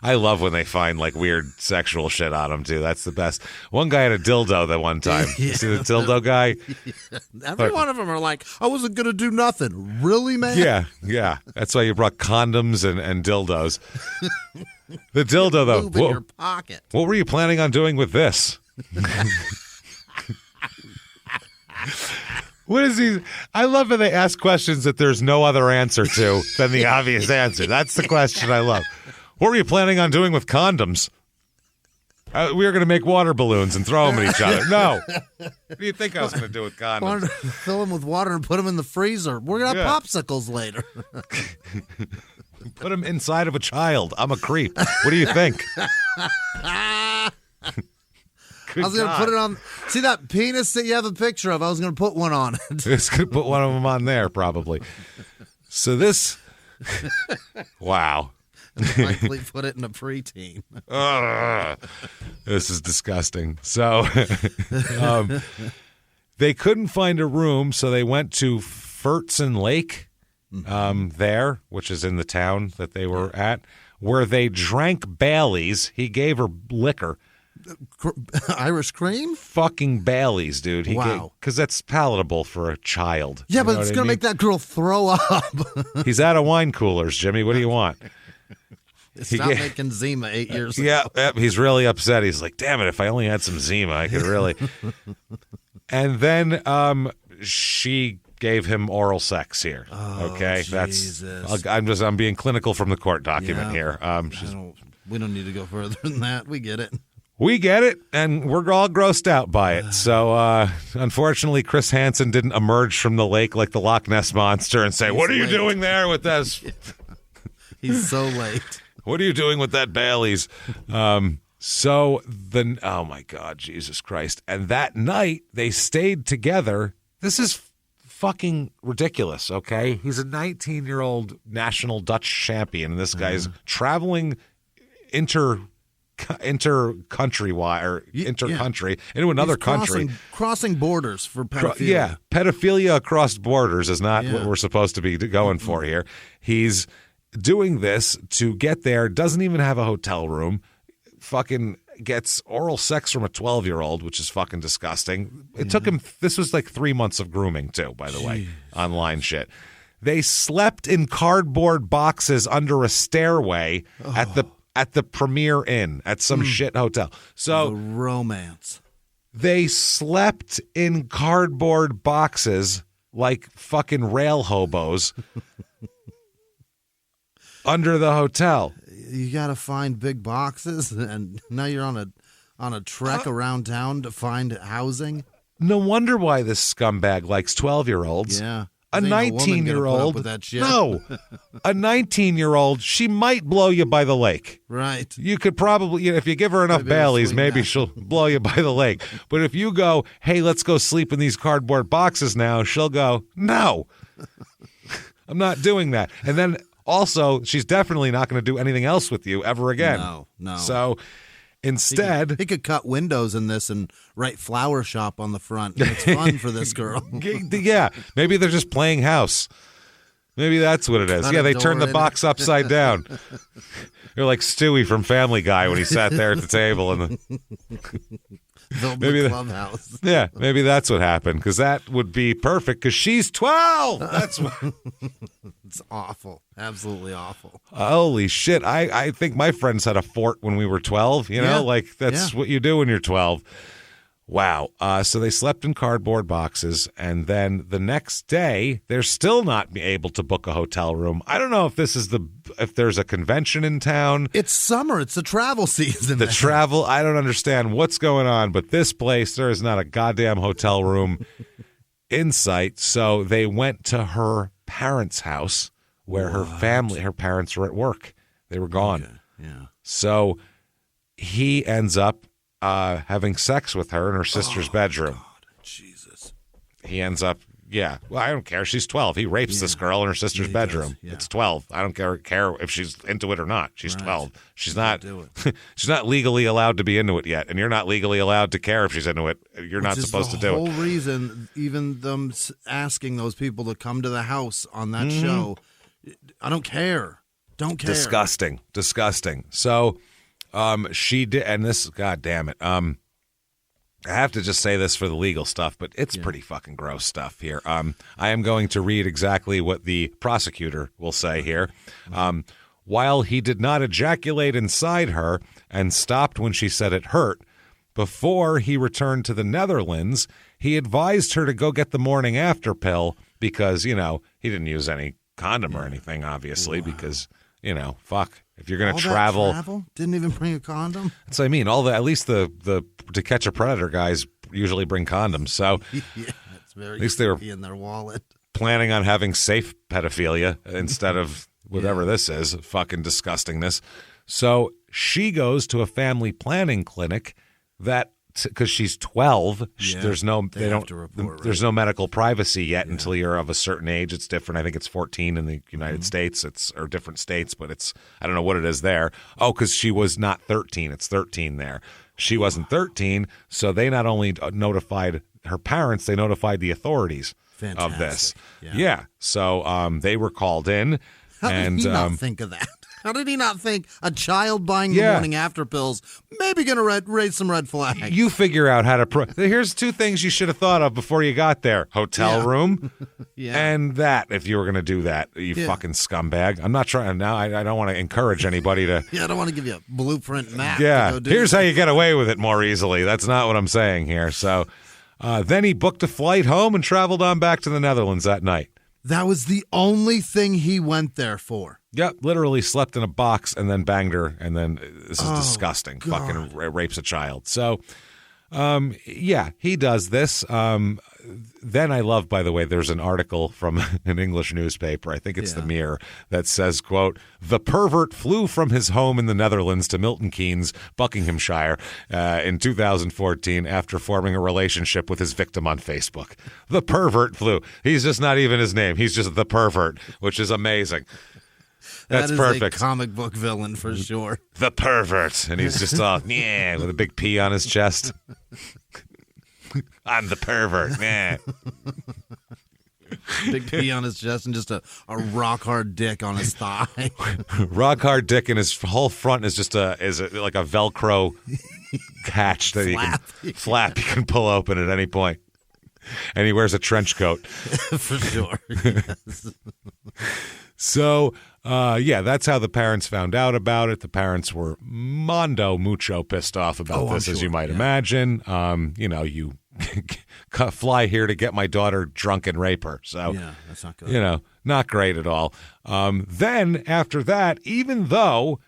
I love when they find like weird sexual shit on them too. That's the best. One guy had a dildo that one time. You see the dildo guy? Every one of them are like, I wasn't going to do nothing. Really, man? Yeah. That's why you brought condoms and dildos. The dildo, though. Move in your pocket. What were you planning on doing with this? What is he? I love when they ask questions that there's no other answer to than the obvious answer. That's the question I love. What were you planning on doing with condoms? We were going to make water balloons and throw them at each other. No. What do you think I was going to do with condoms? Wanted to fill them with water and put them in the freezer. We're going to have popsicles later. Put them inside of a child. I'm a creep. What do you think? I was going to put it on. See that penis that you have a picture of? I was going to put one on it. I was going to put one of them on there, probably. So this. Wow. Likely put it in a preteen. This is disgusting. So they couldn't find a room, so they went to Furtson Lake there, which is in the town that they were at, where they drank Baileys. He gave her liquor. Irish cream? Fucking Baileys, dude. Wow. Because that's palatable for a child. Yeah, but it's going to make that girl throw up. He's out of wine coolers, Jimmy. What do you want? Stop making Zima 8 years ago. Yeah, he's really upset. He's like, damn it, if I only had some Zima, I could really. And then she gave him oral sex here. Oh, okay, Jesus. I'm being clinical from the court document here. We don't need to go further than that. We get it. We get it, and we're all grossed out by it. So, unfortunately, Chris Hansen didn't emerge from the lake like the Loch Ness Monster and say, "What are you doing there with this?" He's so late. What are you doing with that Baileys? Oh my God, Jesus Christ. And that night, they stayed together. This is fucking ridiculous, okay? He's a 19-year-old national Dutch champion, and this guy's traveling intercountry into another country. Crossing borders for pedophilia. Pedophilia across borders is not what we're supposed to be going for here. He's doing this to get there, doesn't even have a hotel room, fucking gets oral sex from a 12-year-old, which is fucking disgusting. It took him, this was like 3 months of grooming too, by the way, online shit. They slept in cardboard boxes under a stairway at the Premier Inn at some shit hotel. So the romance. They slept in cardboard boxes like fucking rail hobos under the hotel. You got to find big boxes, and now you're on a trek around town to find housing. No wonder why this scumbag likes 12-year-olds. Yeah. A 19-year-old. No. A 19-year-old, she might blow you by the lake. Right. You could probably, if you give her enough Baileys, maybe she'll blow you by the lake. But if you go, hey, let's go sleep in these cardboard boxes now, she'll go, no. I'm not doing that. And then also, she's definitely not going to do anything else with you ever again. No. So instead, he could cut windows in this and write flower shop on the front. It's fun for this girl. Yeah, maybe they're just playing house. Maybe that's what it is. Yeah, they turned the box upside down. You're like Stewie from Family Guy when he sat there at the table and Maybe the clubhouse. Yeah, maybe that's what happened, because that would be perfect, because she's 12. That's what. It's awful. Absolutely awful. Holy shit. I think my friends had a fort when we were 12, you know? Like, that's what you do when you're 12. Wow. So they slept in cardboard boxes, and then the next day, they're still not able to book a hotel room. I don't know if if there's a convention in town. It's summer. It's the travel season. The travel, I don't understand what's going on, but this place, there is not a goddamn hotel room in sight. So they went to her parents' house where her parents were at work. They were gone. Okay. Yeah. So he ends up having sex with her in her sister's bedroom. God. Jesus. He ends up, well, I don't care. She's 12. He rapes this girl in her sister's bedroom. It's 12. I don't care if she's into it or not. She's 12. She's not she's not legally allowed to be into it yet, and you're not legally allowed to care if she's into it. You're not supposed to do it. The whole reason, even them asking those people to come to the house on that show, I don't care. Don't care. Disgusting. So she did, and this, God damn it. I have to just say this for the legal stuff, but it's pretty fucking gross stuff here. I am going to read exactly what the prosecutor will say here. While he did not ejaculate inside her and stopped when she said it hurt, before he returned to the Netherlands, he advised her to go get the morning after pill because, he didn't use any condom or anything, obviously, because, fuck. If you're going to travel, didn't even bring a condom. That's what I mean. At least the To Catch a Predator guys usually bring condoms. So it's very at least they were in their wallet, planning on having safe pedophilia instead of whatever this is, fucking disgustingness. So she goes to a family planning clinic that. Because she's 12, there's no there's no medical privacy yet until you're of a certain age. It's different. I think it's 14 in the United States. Or different states, but I don't know what it is there. Oh, because she was not 13. It's 13 there. She wasn't 13, so they not only notified her parents, they notified the authorities of this. Yeah. So they were called in. How did he not think of that? How did he not think a child buying the morning after pills maybe going to raise some red flags? You figure out how to. Here's two things you should have thought of before you got there: hotel room, and that. If you were going to do that, you fucking scumbag. I'm not trying now. I don't want to encourage anybody to. I don't want to give you a blueprint map. Yeah, to go do here's how you get away with it more easily. That's not what I'm saying here. So then he booked a flight home and traveled on back to the Netherlands that night. That was the only thing he went there for. Yep, literally slept in a box and then banged her, and then this is disgusting. God. Fucking rapes a child. So, he does this. Then I love, by the way, there's an article from an English newspaper, I think it's the Mirror, that says, quote, "The pervert flew from his home in the Netherlands to Milton Keynes, Buckinghamshire, in 2014 after forming a relationship with his victim on Facebook." The pervert flew. He's just not even his name. He's just the pervert, which is amazing. That's perfect. A comic book villain for sure. The pervert. And he's just all, with a big P on his chest. I'm the pervert, man. Big P on his chest and just a rock hard dick on his thigh. Rock hard dick, and his whole front is just like a Velcro hatch that flap you can pull open at any point. And he wears a trench coat. For sure. Yes. So, that's how the parents found out about it. The parents were mucho pissed off about this, as you might imagine. You fly here to get my daughter drunk and rape her. So, that's not good. Not great at all. Then, after that, even though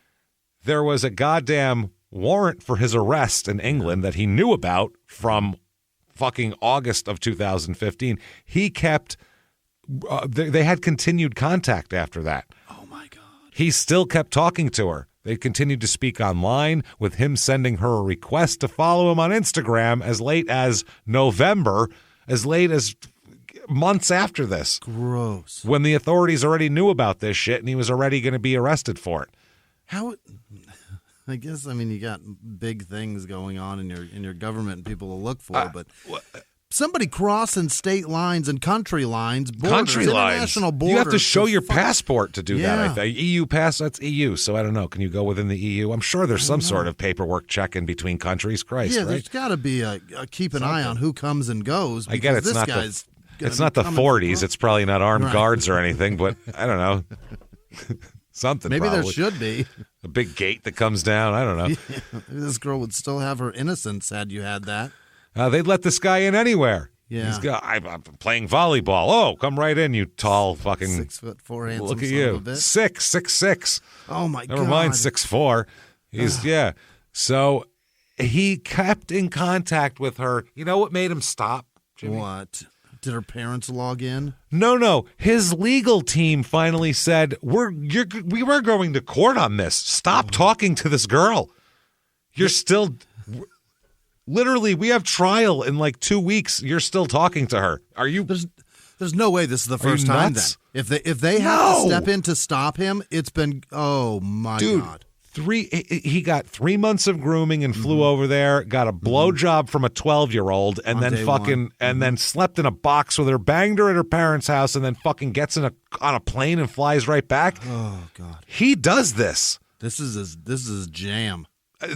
there was a goddamn warrant for his arrest in England that he knew about from fucking August of 2015, he kept... they had continued contact after that. Oh, my God. He still kept talking to her. They continued to speak online, with him sending her a request to follow him on Instagram as late as November, as late as months after this. Gross. When the authorities already knew about this shit and he was already going to be arrested for it. I guess, you got big things going on in your government and people to look for, but somebody crossing state lines and country lines, borders, international borders. You have to show your passport to do that. Yeah. I think EU pass. That's EU. So I don't know. Can you go within the EU? I'm sure there's some sort of paperwork check in between countries. Christ, yeah, right? there's got to be a keep an eye on who comes and goes. I get because it's this not guy's it's not the 40s. It's probably not armed guards or anything. But I don't know. Something. Maybe probably. there should be A big gate that comes down. I don't know. Yeah, maybe this girl would still have her innocence had you had that. They'd let this guy in anywhere. Yeah. I'm playing volleyball. Oh, come right in, you tall fucking 6'4" handsome. Look at son you, of a bitch. 6'6". Oh my god. Never mind 6'4". He's yeah. So he kept in contact with her. You know what made him stop, Jimmy? What? Did her parents log in? No. His legal team finally said, we were going to court on this. Stop talking to this girl. You're still literally, we have trial in like 2 weeks. You're still talking to her. Are you? There's no way this is the first time then. If they have to step in to stop him, it's been God. He got 3 months of grooming and flew over there, got a blowjob from a 12-year-old, and then fucking and then slept in a box with her, banged her at her parents' house, and then fucking gets on a plane and flies right back. Oh God. He does this. This is his jam.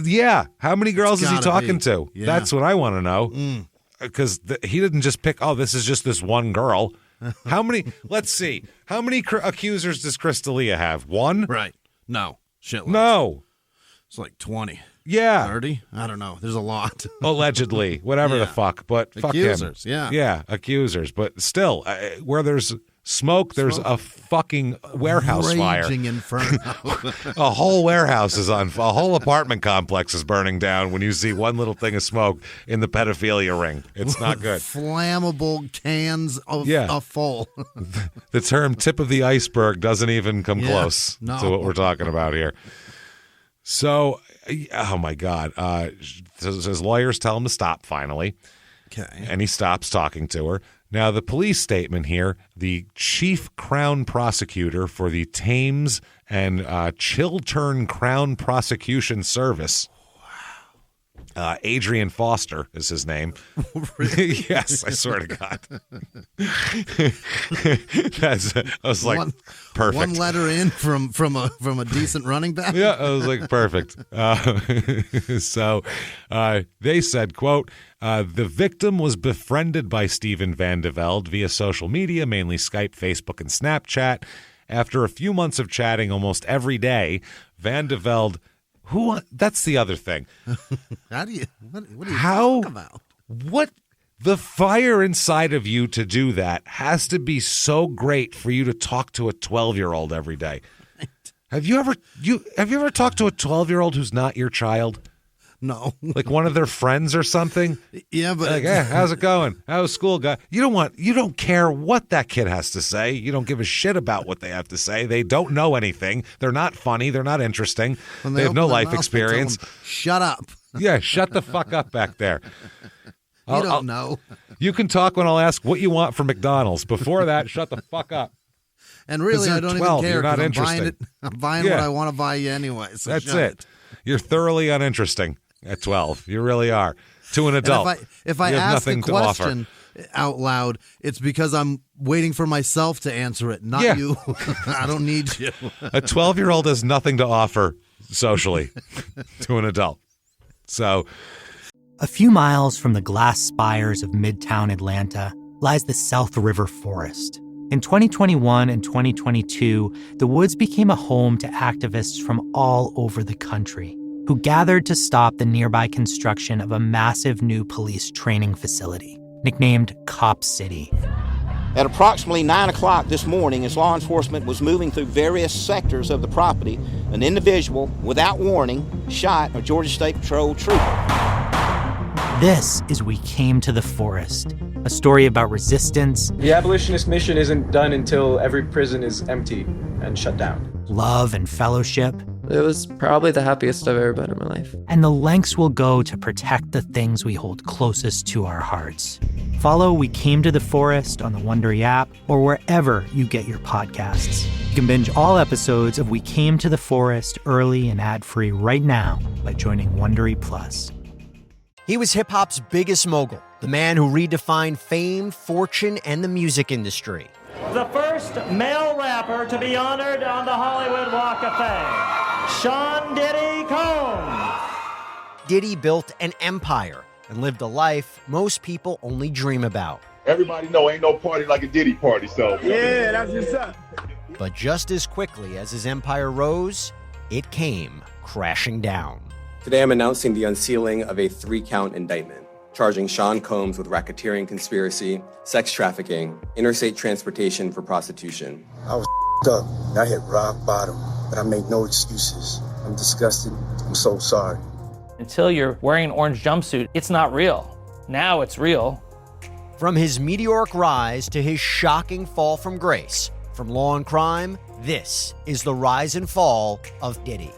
Yeah. How many girls is he talking to? Yeah. That's what I want to know. Because he didn't just pick, this is just this one girl. How many? Let's see. How many accusers does Crystalia have? One? Right. No. Shit. No. It's like 20. Yeah. 30? I don't know. There's a lot. Allegedly. Whatever the fuck. But fuck him. Accusers, yeah. Yeah, accusers. But still, where there's smoke, there's a fucking warehouse fire. Raging inferno. A whole warehouse is on. A whole apartment complex is burning down when you see one little thing of smoke in the pedophilia ring. It's not good. Flammable cans of full. The term tip of the iceberg doesn't even come close to what we're talking about here. So, oh my God. His lawyers tell him to stop finally. Okay. And he stops talking to her. Now, the police statement here, the chief crown prosecutor for the Thames and Chiltern Crown Prosecution Service, Adrian Foster is his name. Yes, I swear to God. I was like, perfect. One letter in from a decent running back. Yeah, I was like, perfect. So they said, quote, the victim was befriended by Steven Van de Velde via social media, mainly Skype, Facebook, and Snapchat. After a few months of chatting almost every day, Van de Velde, that's the other thing. What are you talking about? What the fire inside of you to do that has to be so great for you to talk to a 12-year-old every day. Right. Have you ever talked to a 12-year-old who's not your child? No. Like one of their friends or something? Yeah, but like, hey, how's it going? How's school going? You don't care what that kid has to say. You don't give a shit about what they have to say. They don't know anything. They're not funny. They're not interesting. They have no life experience. Shut up. Yeah, shut the fuck up back there. You don't know. You can talk when I'll ask what you want from McDonald's. Before that, shut the fuck up. And really, I don't 12. even care. You're not I'm interesting. buying it. I'm buying what I want to buy you anyway. So that's it. You're thoroughly uninteresting at 12. You really are. To an adult. And if I ask a question out loud, it's because I'm waiting for myself to answer it, not you. I don't need you. A 12-year-old has nothing to offer socially to an adult. So, a few miles from the glass spires of Midtown Atlanta lies the South River Forest. In 2021 and 2022, the woods became a home to activists from all over the country who gathered to stop the nearby construction of a massive new police training facility, nicknamed Cop City. At approximately 9 o'clock this morning, as law enforcement was moving through various sectors of the property, an individual, without warning, shot a Georgia State Patrol trooper. This is We Came to the Forest, a story about resistance. The abolitionist mission isn't done until every prison is empty and shut down. Love and fellowship. It was probably the happiest I've ever been in my life. And the lengths we'll go to protect the things we hold closest to our hearts. Follow We Came to the Forest on the Wondery app or wherever you get your podcasts. You can binge all episodes of We Came to the Forest early and ad-free right now by joining Wondery Plus. He was hip-hop's biggest mogul, The man who redefined fame, fortune, and the music industry. The first male rapper to be honored on the Hollywood Walk of Fame, Sean Diddy Combs. Diddy built an empire and lived a life most people only dream about. Everybody know ain't no party like a Diddy party, so. Yeah, that's what's up. But just as quickly as his empire rose, it came crashing down. Today I'm announcing the unsealing of a 3-count indictment, charging Sean Combs with racketeering conspiracy, sex trafficking, interstate transportation for prostitution. I was up. I hit rock bottom, but I made no excuses. I'm disgusted. I'm so sorry. Until you're wearing an orange jumpsuit, it's not real. Now it's real. From his meteoric rise to his shocking fall from grace, from law and crime, this is the rise and fall of Diddy.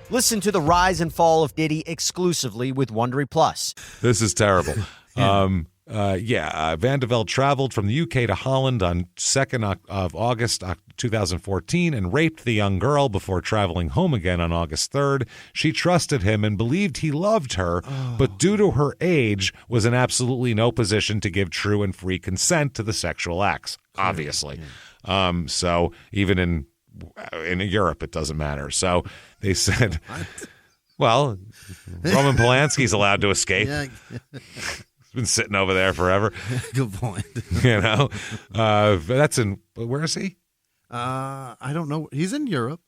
Listen to the rise and fall of Diddy exclusively with Wondery Plus. This is terrible. Van de Velde traveled from the UK to Holland on 2nd of August 2014 and raped the young girl before traveling home again on August 3rd. She trusted him and believed he loved her, but due to her age, was in absolutely no position to give true and free consent to the sexual acts, obviously. So even in Europe, it doesn't matter. So they said, well, Roman Polanski's allowed to escape. He's been sitting over there forever. Good point. That's in, where is he? I don't know. He's in Europe.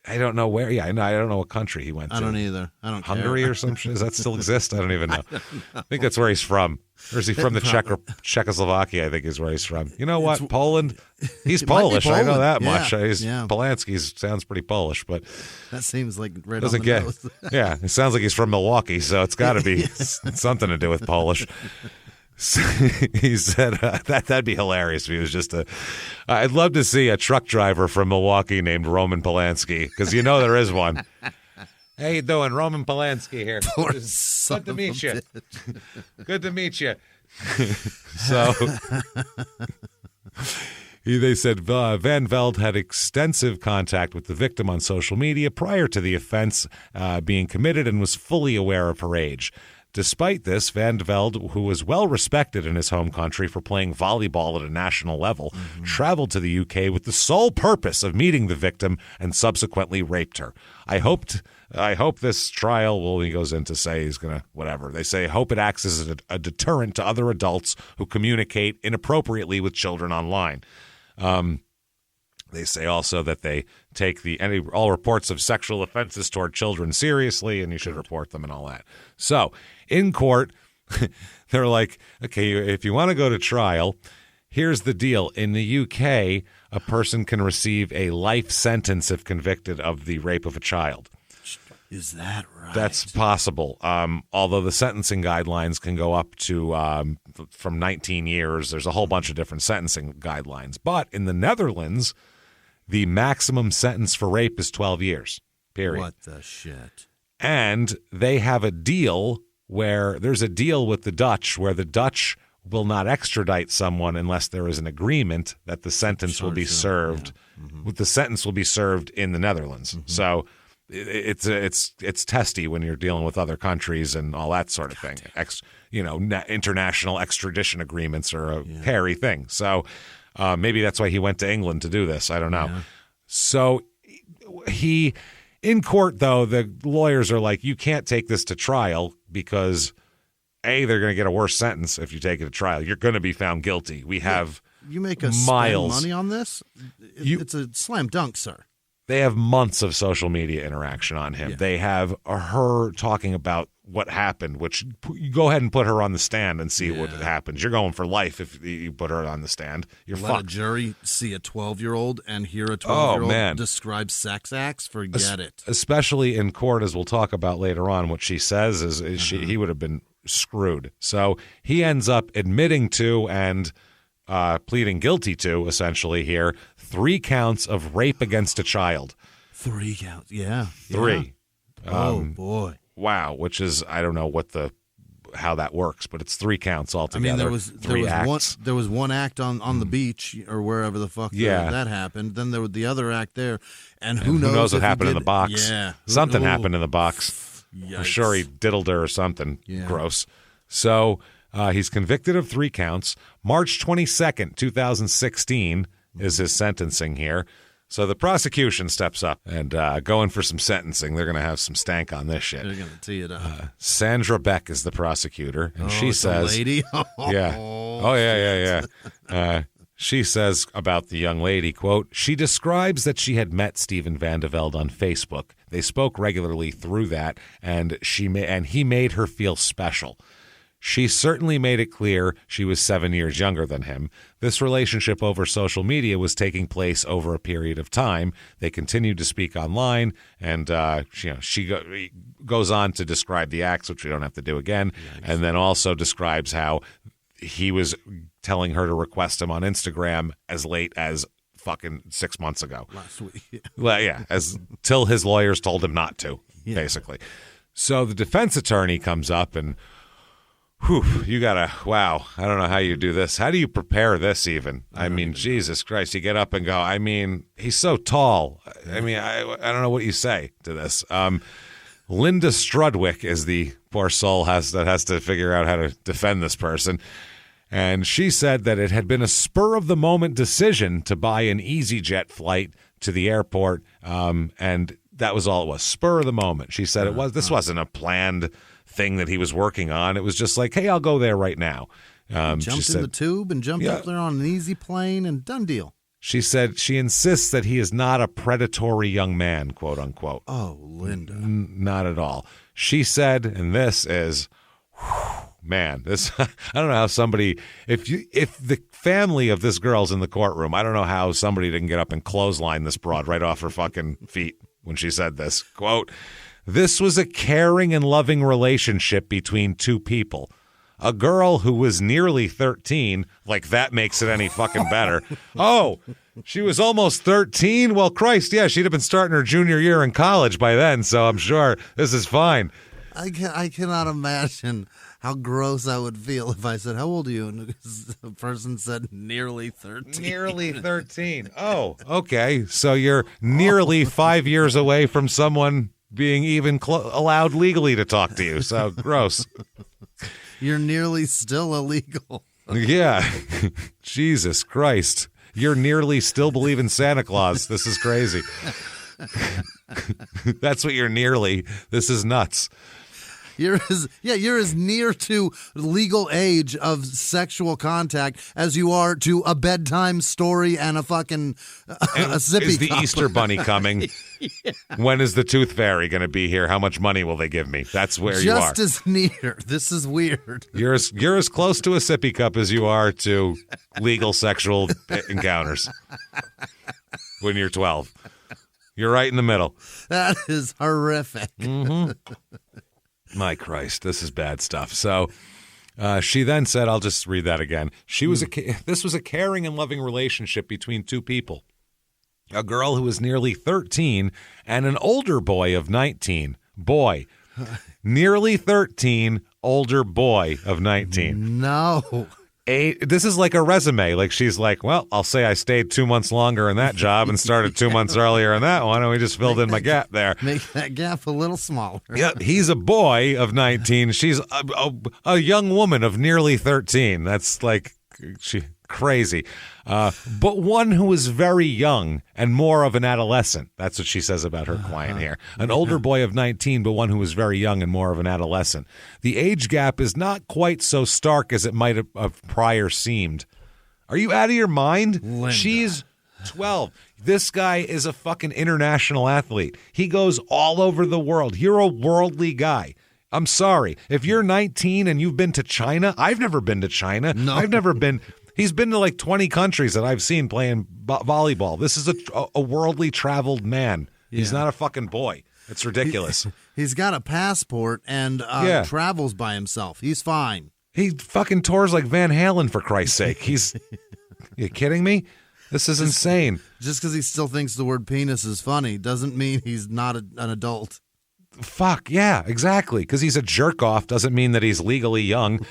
I don't know where. Yeah, I don't know what country he went to. I don't either. I don't Hungary care. or some shit? Does that still exist? I don't even know. I think that's where he's from. Or is he from the Czechoslovakia? I think is where he's from. You know what? Poland? He's Polish. I know that much. Polanski sounds pretty Polish, but that seems like right doesn't on the nose. Yeah, it sounds like he's from Milwaukee, so it's got to be something to do with Polish. He said that'd be hilarious if he was just I'd love to see a truck driver from Milwaukee named Roman Polanski, because there is one. How you doing? Roman Polanski here. Good to meet you. Good to meet you. So they said Van Velde had extensive contact with the victim on social media prior to the offense being committed and was fully aware of her age. Despite this, Van de Velde, who was well respected in his home country for playing volleyball at a national level, traveled to the UK with the sole purpose of meeting the victim and subsequently raped her. I hope this trial, well, he goes in to say he's going to, whatever. They say, I hope it acts as a deterrent to other adults who communicate inappropriately with children online. They say also that they take all reports of sexual offenses toward children seriously, and you should report them and all that. So in court, they're like, okay, if you want to go to trial, here's the deal. In the UK, a person can receive a life sentence if convicted of the rape of a child. Is that right? That's possible. Although the sentencing guidelines can go up to from 19 years. There's a whole bunch of different sentencing guidelines. But in the Netherlands, the maximum sentence for rape is 12 years, period. What the shit? And they have a deal there's a deal with the Dutch where the Dutch will not extradite someone unless there is an agreement that the sentence will be served. Yeah. Mm-hmm. The sentence will be served in the Netherlands. Mm-hmm. So it's testy when you're dealing with other countries and all that sort of thing. International extradition agreements are a hairy thing. So maybe that's why he went to England to do this. I don't know. Yeah. So in court, though, the lawyers are like, you can't take this to trial because, A, they're going to get a worse sentence if you take it to trial. You're going to be found guilty. We have you make us spend money on this? It's a slam dunk, sir. They have months of social media interaction on him. Yeah. They have her talking about what happened, which you go ahead and put her on the stand and see what happens. You're going for life if you put her on the stand. You're fucked. Let a jury see a 12-year-old and hear a 12-year-old describe sex acts. Forget it. Especially in court, as we'll talk about later on, what she says is he would have been screwed. So he ends up admitting to and pleading guilty to, essentially here, 3 counts of rape against a child. 3 counts, yeah. 3. Oh, boy. Wow, which is, I don't know how that works, but it's 3 counts altogether. I mean, there was one act on the beach or wherever the fuck that happened. Then there was the other act there, and who knows what happened in the box. Yeah. Something happened in the box. Yikes. For sure he diddled her or something gross. So He's convicted of 3 counts. March 22nd, 2016 is his sentencing here. So the prosecution steps up and going for some sentencing. They're going to have some stank on this shit. They're going to tee it up. Sandra Beck is the prosecutor, and she says, the lady? yeah. Oh, yeah. She says about the young lady, quote, she describes that she had met Steven Van de Velde on Facebook. They spoke regularly through that, and he made her feel special. She certainly made it clear she was 7 years younger than him. This relationship over social media was taking place over a period of time. They continued to speak online, and she goes on to describe the acts, which we don't have to do again, and then also describes how he was telling her to request him on Instagram as late as fucking 6 months ago. Last week. Well, yeah, till his lawyers told him not to, basically. So the defense attorney comes up and, wow, I don't know how you do this. How do you prepare this even? I mean, Jesus Christ, you get up and go, I mean, he's so tall. I mean, I don't know what you say to this. Linda Strudwick is the poor soul that has to figure out how to defend this person. And she said that it had been a spur-of-the-moment decision to buy an EasyJet flight to the airport, and that was all it was, spur of the moment. She said this wasn't a planned thing that he was working on. It was just like, hey, I'll go there right now. Jumped in the tube and jumped up there on an easy plane and done deal. She said she insists that he is not a predatory young man, quote unquote. Oh, Linda. Not at all. She said, and this is... Man, this I don't know how somebody if the family of this girl's in the courtroom, I don't know how somebody didn't get up and clothesline this broad right off her fucking feet when she said this. Quote, this was a caring and loving relationship between two people. A girl who was nearly 13, like that makes it any fucking better. Oh, she was almost 13? Well, Christ, yeah, she'd have been starting her junior year in college by then, so I'm sure this is fine. I cannot imagine how gross I would feel if I said, how old are you? And the person said nearly 13. Nearly 13. Oh, okay. So you're nearly 5 years away from someone being even allowed legally to talk to you. So gross. You're nearly still illegal. Yeah. Jesus Christ. You're nearly still believe in Santa Claus. This is crazy. That's what you're nearly. This is nuts. You're as near to legal age of sexual contact as you are to a bedtime story and a fucking a sippy Is the cup. Easter Bunny coming? Yeah. When is the Tooth Fairy going to be here? How much money will they give me? That's where you are. Just as near. This is weird. You're as close to a sippy cup as you are to legal sexual encounters when you're 12. You're right in the middle. That is horrific. Mm-hmm. My Christ, this is bad stuff. So she then said, I'll just read that again. This was a caring and loving relationship between two people. A girl who was nearly 13 and an older boy of 19. Boy. Nearly 13, older boy of 19. No. This is like a resume. Like she's like, well, I'll say I stayed 2 months longer in that job and started 2 months earlier in that one, and we just filled in my gap there. Make that gap a little smaller. Yeah, he's a boy of 19. She's a young woman of nearly 13. That's like crazy. But one who is very young and more of an adolescent. That's what she says about her client here. An older boy of 19, but one who is very young and more of an adolescent. The age gap is not quite so stark as it might have prior seemed. Are you out of your mind? Linda. She's 12. This guy is a fucking international athlete. He goes all over the world. You're a worldly guy. I'm sorry. If you're 19 and you've been to China, I've never been to China. No. I've never been... He's been to like 20 countries that I've seen playing volleyball. This is a worldly traveled man. Yeah. He's not a fucking boy. It's ridiculous. He's got a passport and travels by himself. He's fine. He fucking tours like Van Halen, for Christ's sake. You kidding me? This is insane. Just because he still thinks the word penis is funny doesn't mean he's not an adult. Fuck, yeah, exactly. Because he's a jerk-off doesn't mean that he's legally young.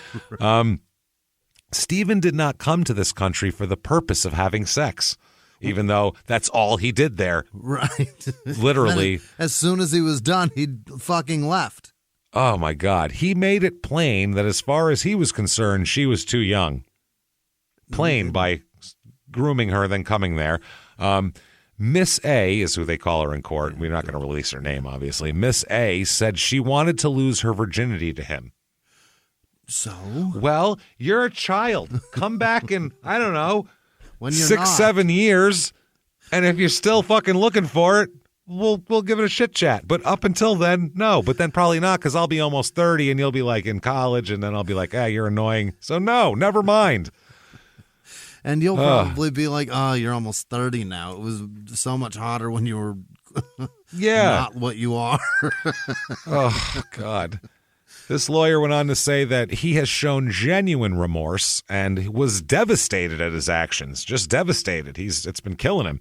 Steven did not come to this country for the purpose of having sex, even though that's all he did there. Right. Literally. As soon as he was done, he fucking left. Oh, my God. He made it plain that as far as he was concerned, she was too young. Plain by grooming her, then coming there. Miss A is who they call her in court. We're not going to release her name, obviously. Miss A said she wanted to lose her virginity to him. So? Well, you're a child. Come back in, I don't know, when you're 6-7 years, and if you're still fucking looking for it, we'll give it a shit chat. But up until then, no. But then probably not, because I'll be almost 30, and you'll be like in college, and then I'll be like, you're annoying. So no, never mind. And you'll probably be like, oh, you're almost 30 now. It was so much hotter when you were not what you are. Oh, God. This lawyer went on to say that he has shown genuine remorse and was devastated at his actions, just devastated. It's been killing him.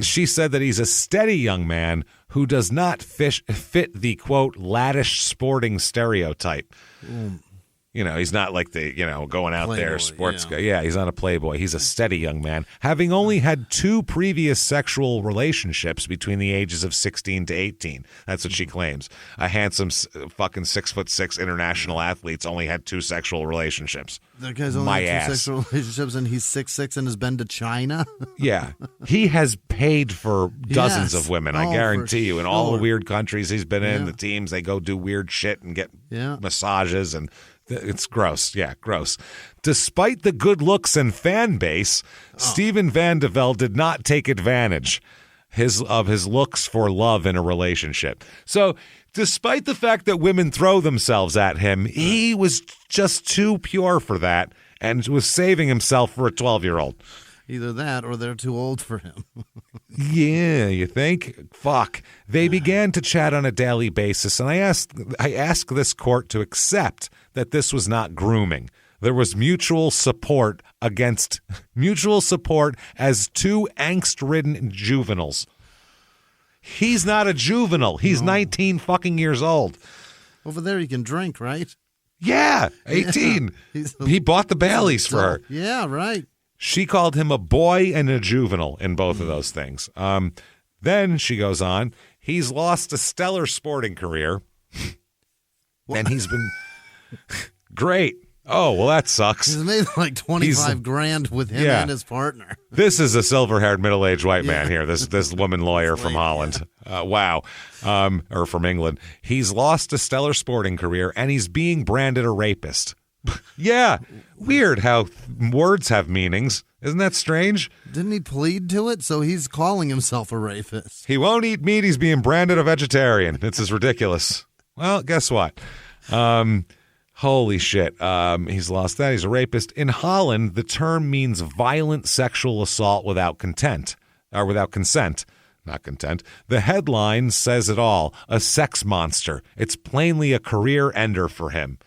She said that he's a steady young man who does not fit the, quote, laddish sporting stereotype. You know, he's not like the, going out Playboy, there sports guy. Yeah, he's not a playboy. He's a steady young man, having only had 2 previous sexual relationships between the ages of 16 to 18. That's what she claims. A handsome fucking 6'6" international athlete's only had 2 sexual relationships. That guy's only had 2 sexual relationships and he's 6'6" and has been to China? Yeah. He has paid for dozens of women, I guarantee you. In all the weird countries he's been in, the teams, they go do weird shit and get massages and... It's gross. Yeah, gross. Despite the good looks and fan base, Steven Van de Velde did not take advantage of his looks for love in a relationship. So despite the fact that women throw themselves at him, he was just too pure for that and was saving himself for a 12-year-old. Either that or they're too old for him. Yeah, you think? Fuck. They began to chat on a daily basis, and I asked this court to accept that this was not grooming. There was mutual support as 2 angst-ridden juveniles. He's not a juvenile. He's 19 fucking years old. Over there you can drink, right? Yeah, 18. Yeah. He bought the Baileys for her. Yeah, right. She called him a boy and a juvenile in both of those things. Then she goes on, he's lost a stellar sporting career. And he's been great. Oh, well, that sucks. He's made like 25 grand with him and his partner. This is a silver-haired middle-aged white man here, this woman lawyer from Holland. Wow. Or from England. He's lost a stellar sporting career, and he's being branded a rapist. Yeah, weird how words have meanings. Isn't that strange? Didn't he plead to it? So he's calling himself a rapist. He won't eat meat. He's being branded a vegetarian. This is ridiculous. Well, guess what? Holy shit. He's lost that. He's a rapist. In Holland, the term means violent sexual assault without consent. Not content. The headline says it all. A sex monster. It's plainly a career ender for him.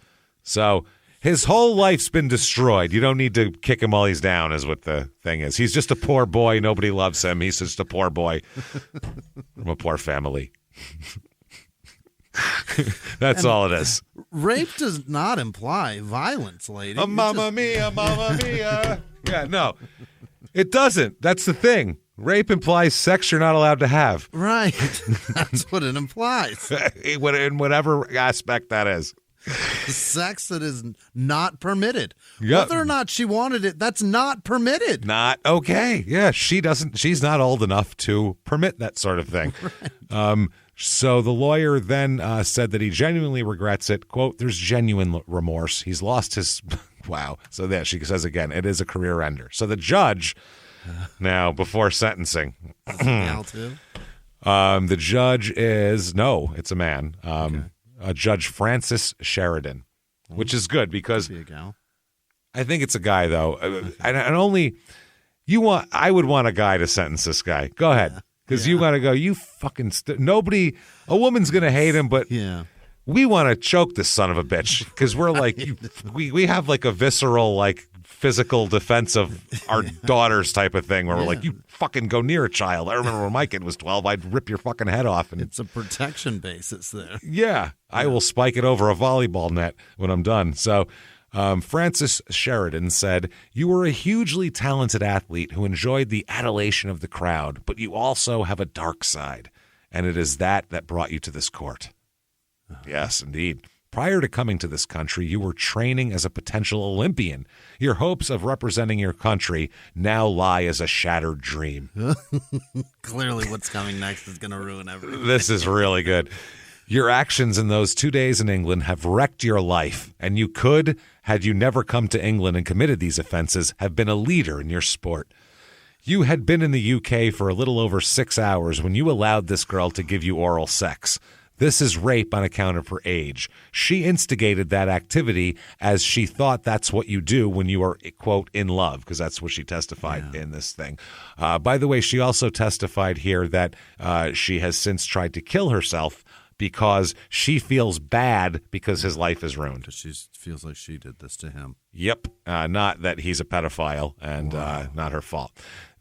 So... his whole life's been destroyed. You don't need to kick him while he's down is what the thing is. He's just a poor boy. Nobody loves him. He's just a poor boy from a poor family. That's all it is. Rape does not imply violence, lady. Mamma mia, mamma mia. Yeah, no, it doesn't. That's the thing. Rape implies sex you're not allowed to have. Right. That's what it implies. In whatever aspect that is. Sex that is not permitted. Yep. Whether or not she wanted it, that's not permitted. Not okay. Yeah, she's not old enough to permit that sort of thing. Right. So the lawyer then said that he genuinely regrets it. Quote, there's genuine remorse. He's lost his... Wow. So there she says again, it is a career ender. So the judge, now before sentencing... the judge is... No, it's a man. Okay. Judge Francis Sheridan, which is good because I think it's a guy though, and only I would want a guy to sentence this guy. Go ahead, because you got to go. You fucking nobody. A woman's gonna hate him, but we want to choke this son of a bitch because we're like we have like a visceral like physical defense of our daughters type of thing where we're like, you fucking go near a child. I remember when my kid was 12, I'd rip your fucking head off. And it's a protection basis there. Yeah. I will spike it over a volleyball net when I'm done. So Francis Sheridan said, you were a hugely talented athlete who enjoyed the adulation of the crowd, but you also have a dark side. And it is that brought you to this court. Yes, indeed. Prior to coming to this country, you were training as a potential Olympian. Your hopes of representing your country now lie as a shattered dream. Clearly what's coming next is going to ruin everything. This is really good. Your actions in those 2 days in England have wrecked your life, and you could, had you never come to England and committed these offenses, have been a leader in your sport. You had been in the UK for a little over 6 hours when you allowed this girl to give you oral sex. This is rape on account of her age. She instigated that activity as she thought that's what you do when you are, quote, in love, because that's what she testified in this thing. By the way, she also testified here that she has since tried to kill herself because she feels bad because his life is ruined. Because she feels like she did this to him. Yep. Not that he's a pedophile and not her fault.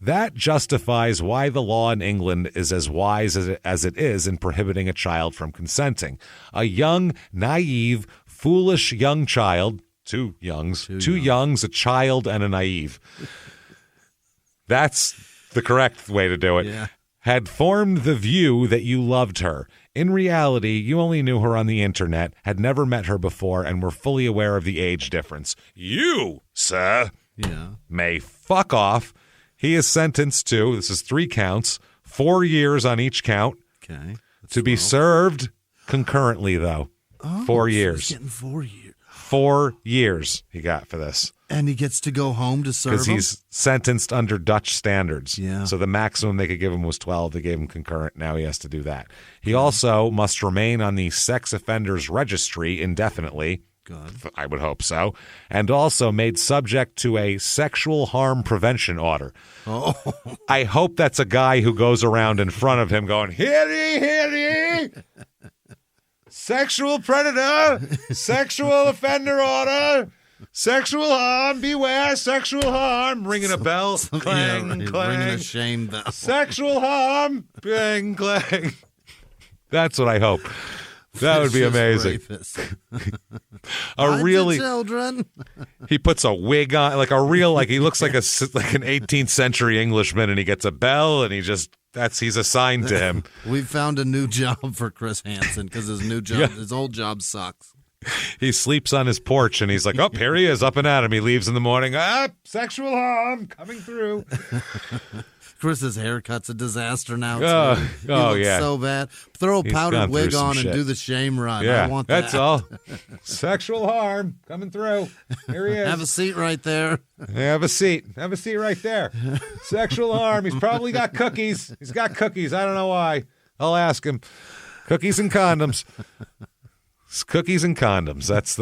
That justifies why the law in England is as wise as it is in prohibiting a child from consenting. A young, naive, foolish young child, two youngs, a child and a naive. That's the correct way to do it. Yeah. Had formed the view that you loved her. In reality, you only knew her on the internet, had never met her before, and were fully aware of the age difference. You, sir, may fuck off. He is sentenced to, this is 3 counts, 4 years on each count. Okay. To be served concurrently, though. 4 years. So he's getting 4 years. 4 years he got for this. And he gets to go home to serve because he's sentenced under Dutch standards. Yeah. So the maximum they could give him was 12. They gave him concurrent. Now he has to do that. He also must remain on the sex offenders registry indefinitely. Good. I would hope so. And also made subject to a sexual harm prevention order. Oh. I hope that's a guy who goes around in front of him going, hear ye, sexual predator, sexual offender order. Sexual harm, beware, sexual harm. Ringing a bell, clang, clang. Ringing a shame bell. Sexual harm, clang, clang. That's what I hope. That would be amazing. Children. He puts a wig on, like a real, like he looks like an 18th century Englishman, and he gets a bell, and he's assigned to him. We found a new job for Chris Hansen because his old job sucks. He sleeps on his porch, and he's like, oh, here he is, up and at him. He leaves in the morning. Sexual harm coming through. Chris's haircut's a disaster now, too. He looks so bad. Throw a powdered wig on and do the shame run. Yeah, I want that. That's all. Sexual harm coming through. Here he is. Have a seat right there. Have a seat. Have a seat right there. Sexual harm. He's probably got cookies. He's got cookies. I don't know why. I'll ask him. Cookies and condoms. Cookies and condoms. That's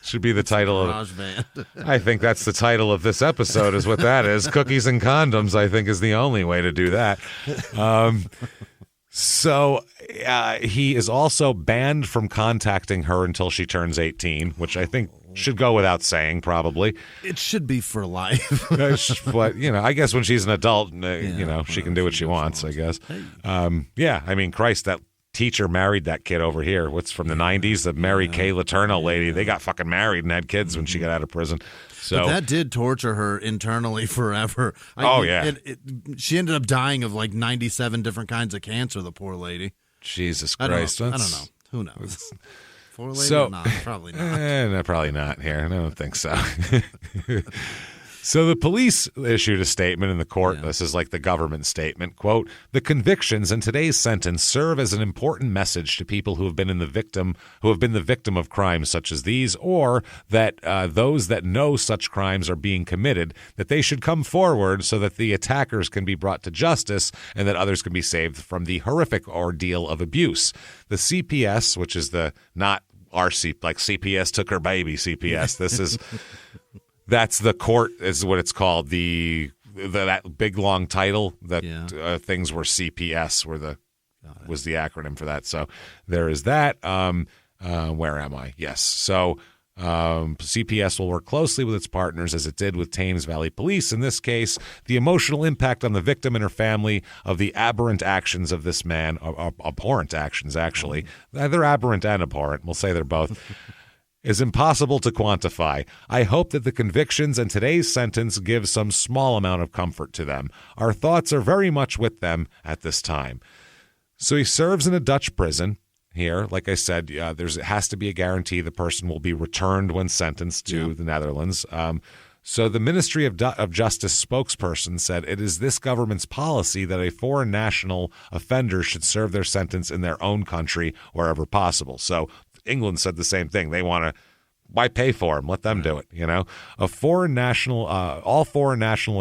should be the title of Band. I think that's the title of this episode is what that is. Cookies and condoms, I think, is the only way to do that. So he is also banned from contacting her until she turns 18, which I think should go without saying, probably. It should be for life. But, I guess when she's an adult, she can do what she wants, I guess. I mean, Christ, that teacher married that kid over here. What's from the 90s? The Mary Kay Letourneau lady. They got fucking married and had kids when she got out of prison. So but that did torture her internally forever. She ended up dying of like 97 different kinds of cancer, the poor lady. Jesus Christ. I don't know. Who knows? Poor lady or not? Probably not. No, probably not here. I don't think so. So the police issued a statement in the court. Yeah. This is like the government statement. Quote, the convictions in today's sentence serve as an important message to people who have been the victim of crimes such as these, or that those that know such crimes are being committed, that they should come forward so that the attackers can be brought to justice and that others can be saved from the horrific ordeal of abuse. The CPS, which is not RC, like CPS took her baby CPS. This is... That's the court is what it's called. That big long title that things were CPS was the acronym for that. So there is that. Where am I? Yes. So CPS will work closely with its partners as it did with Thames Valley Police. In this case, the emotional impact on the victim and her family of the aberrant actions of this man, abhorrent actions actually. They're aberrant and abhorrent. We'll say they're both. Is impossible to quantify. I hope that the convictions and today's sentence give some small amount of comfort to them. Our thoughts are very much with them at this time. So he serves in a Dutch prison. here. Like I said, it has to be a guarantee the person will be returned when sentenced to the Netherlands. So the Ministry of Justice spokesperson said it is this government's policy that a foreign national offender should serve their sentence in their own country wherever possible. So England said the same thing. They want to, why pay for them? Let them do it. All foreign national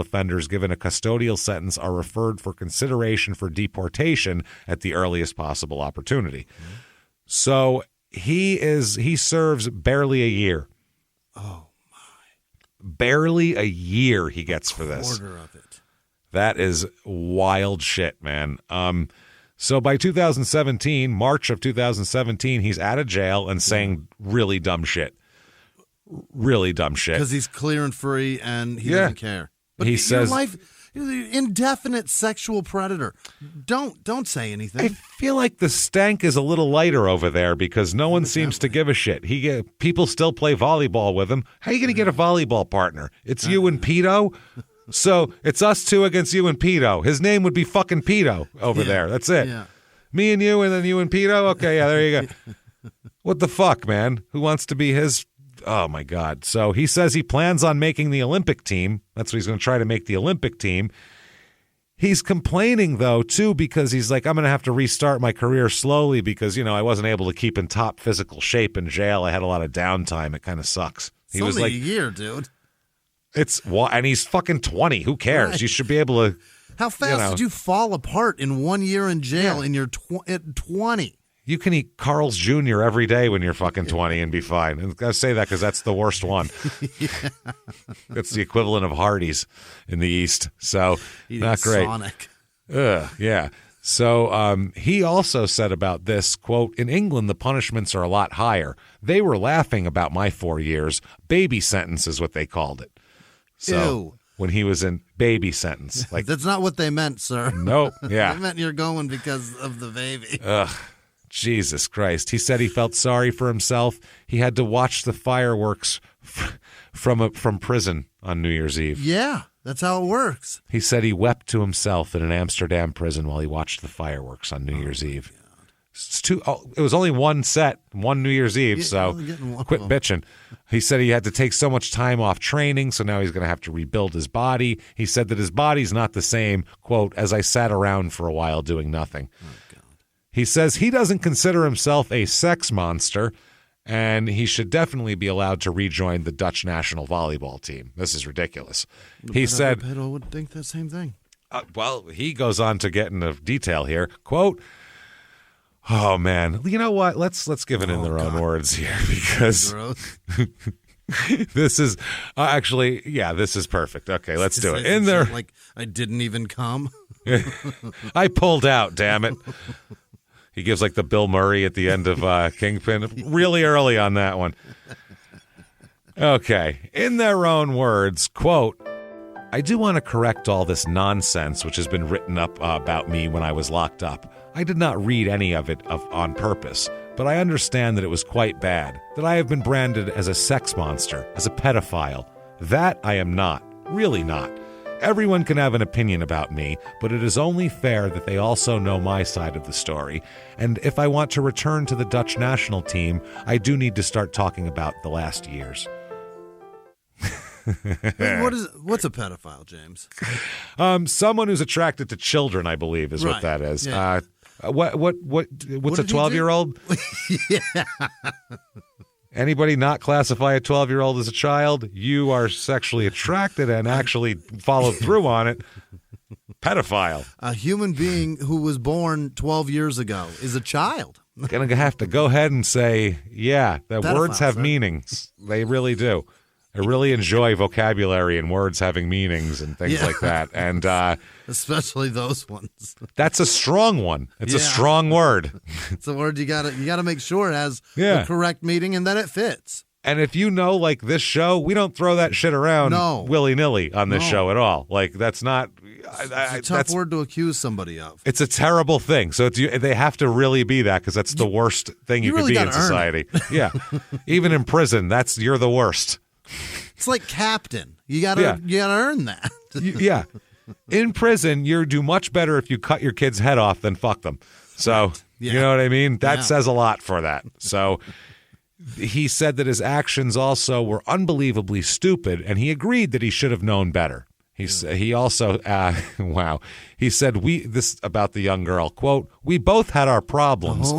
offenders given a custodial sentence are referred for consideration for deportation at the earliest possible opportunity. So he serves barely a year. Oh. Barely a year he gets for this. Quarter of it. That is wild shit, man. So by 2017, March of 2017, he's out of jail and saying really dumb shit. Really dumb shit. Because he's clear and free and he doesn't care. But he says, indefinite sexual predator. Don't say anything. I feel like the stank is a little lighter over there because no one seems to give a shit. People still play volleyball with him. How are you going to get a volleyball partner? It's you and Pito? So it's us two against you and Pito. His name would be fucking Pito over there. That's it. Yeah. Me and you and Pito? Okay, yeah, there you go. What the fuck, man? Who wants to be his... Oh, my God. So he says he plans on making the Olympic team. That's what he's going to try to make the Olympic team. He's complaining, though, too, because he's like, I'm going to have to restart my career slowly because, I wasn't able to keep in top physical shape in jail. I had a lot of downtime. It kind of sucks. He was like a year, dude. And he's fucking 20. Who cares? Right. You should be able to. How fast did you fall apart in 1 year in jail in your at 20? You can eat Carl's Jr. every day when you're fucking 20 and be fine. And I gotta say that because that's the worst one. That's the equivalent of Hardee's in the East. So not great. Sonic. Yeah. So he also said about this, quote, in England, the punishments are a lot higher. They were laughing about my 4 years. Baby sentence is what they called it. So Ew. When he was in baby sentence. Like that's not what they meant, sir. Nope. Yeah. They meant you're going because of the baby. Ugh. Jesus Christ. He said he felt sorry for himself. He had to watch the fireworks from prison on New Year's Eve. Yeah, that's how it works. He said he wept to himself in an Amsterdam prison while he watched the fireworks on New Year's Eve. It was only one New Year's Eve, so quit bitching. He said he had to take so much time off training, so now he's going to have to rebuild his body. He said that his body's not the same, quote, as I sat around for a while doing nothing. He says he doesn't consider himself a sex monster, and he should definitely be allowed to rejoin the Dutch national volleyball team. This is ridiculous. He said, Pedro would think the same thing. Well, he goes on to get into detail here. Quote, oh, man, you know what? Let's give it in their own words here because this is this is perfect. Okay, let's do it. In there, like I didn't even come. I pulled out, damn it. He gives like the Bill Murray at the end of Kingpin. Really early on that one. Okay. In their own words, quote, I do want to correct all this nonsense which has been written up about me when I was locked up. I did not read any of it on purpose, but I understand that it was quite bad, that I have been branded as a sex monster, as a pedophile. That I am not, really not. Everyone can have an opinion about me, but it is only fair that they also know my side of the story. And if I want to return to the Dutch national team, I do need to start talking about the last years. What's a pedophile, James? Someone who's attracted to children, I believe, is what that is. Yeah. What's a 12-year-old? Yeah. Anybody not classify a 12-year-old as a child? You are sexually attracted and actually followed through on it. Pedophile. A human being who was born 12 years ago is a child. Going to have to go ahead and say, yeah, that words have meanings. They really do. I really enjoy vocabulary and words having meanings and things like that. And especially those ones. That's a strong one. It's a strong word. It's a word you gotta make sure it has the correct meaning and that it fits. And if you know, like this show, we don't throw that shit around willy-nilly on this show at all. Like that's not. It's a tough word to accuse somebody of. It's a terrible thing. So they have to really be that because that's the worst thing you could be in society. Yeah, even in prison, you're the worst. It's like captain. You gotta earn that. Yeah. In prison, you do much better if you cut your kid's head off than fuck them. So You know what I mean? That Yeah. says a lot for that. So he said that his actions also were unbelievably stupid, and he agreed that he should have known better. He also, wow. He said, this about the young girl, quote, "We both had our problems.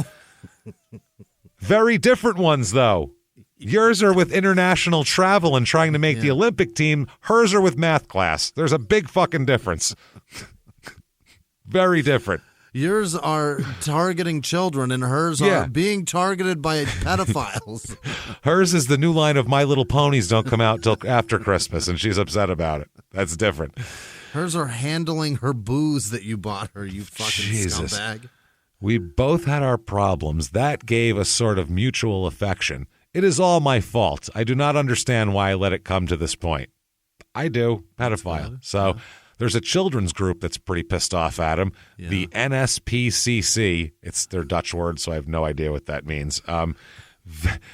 Very different ones, though. Yours are with international travel and trying to make the Olympic team. Hers are with math class. There's a big fucking difference. Very different. Yours are targeting children, and hers are being targeted by pedophiles. Hers is the new line of My Little Ponies don't come out till after Christmas, and she's upset about it. That's different. Hers are handling her booze that you bought her, you fucking scumbag. We both had our problems. That gave a sort of mutual affection. It is all my fault. I do not understand why I let it come to this point." I do. Pedophile. So there's a children's group that's pretty pissed off at him. Yeah. The NSPCC. It's their Dutch word, so I have no idea what that means.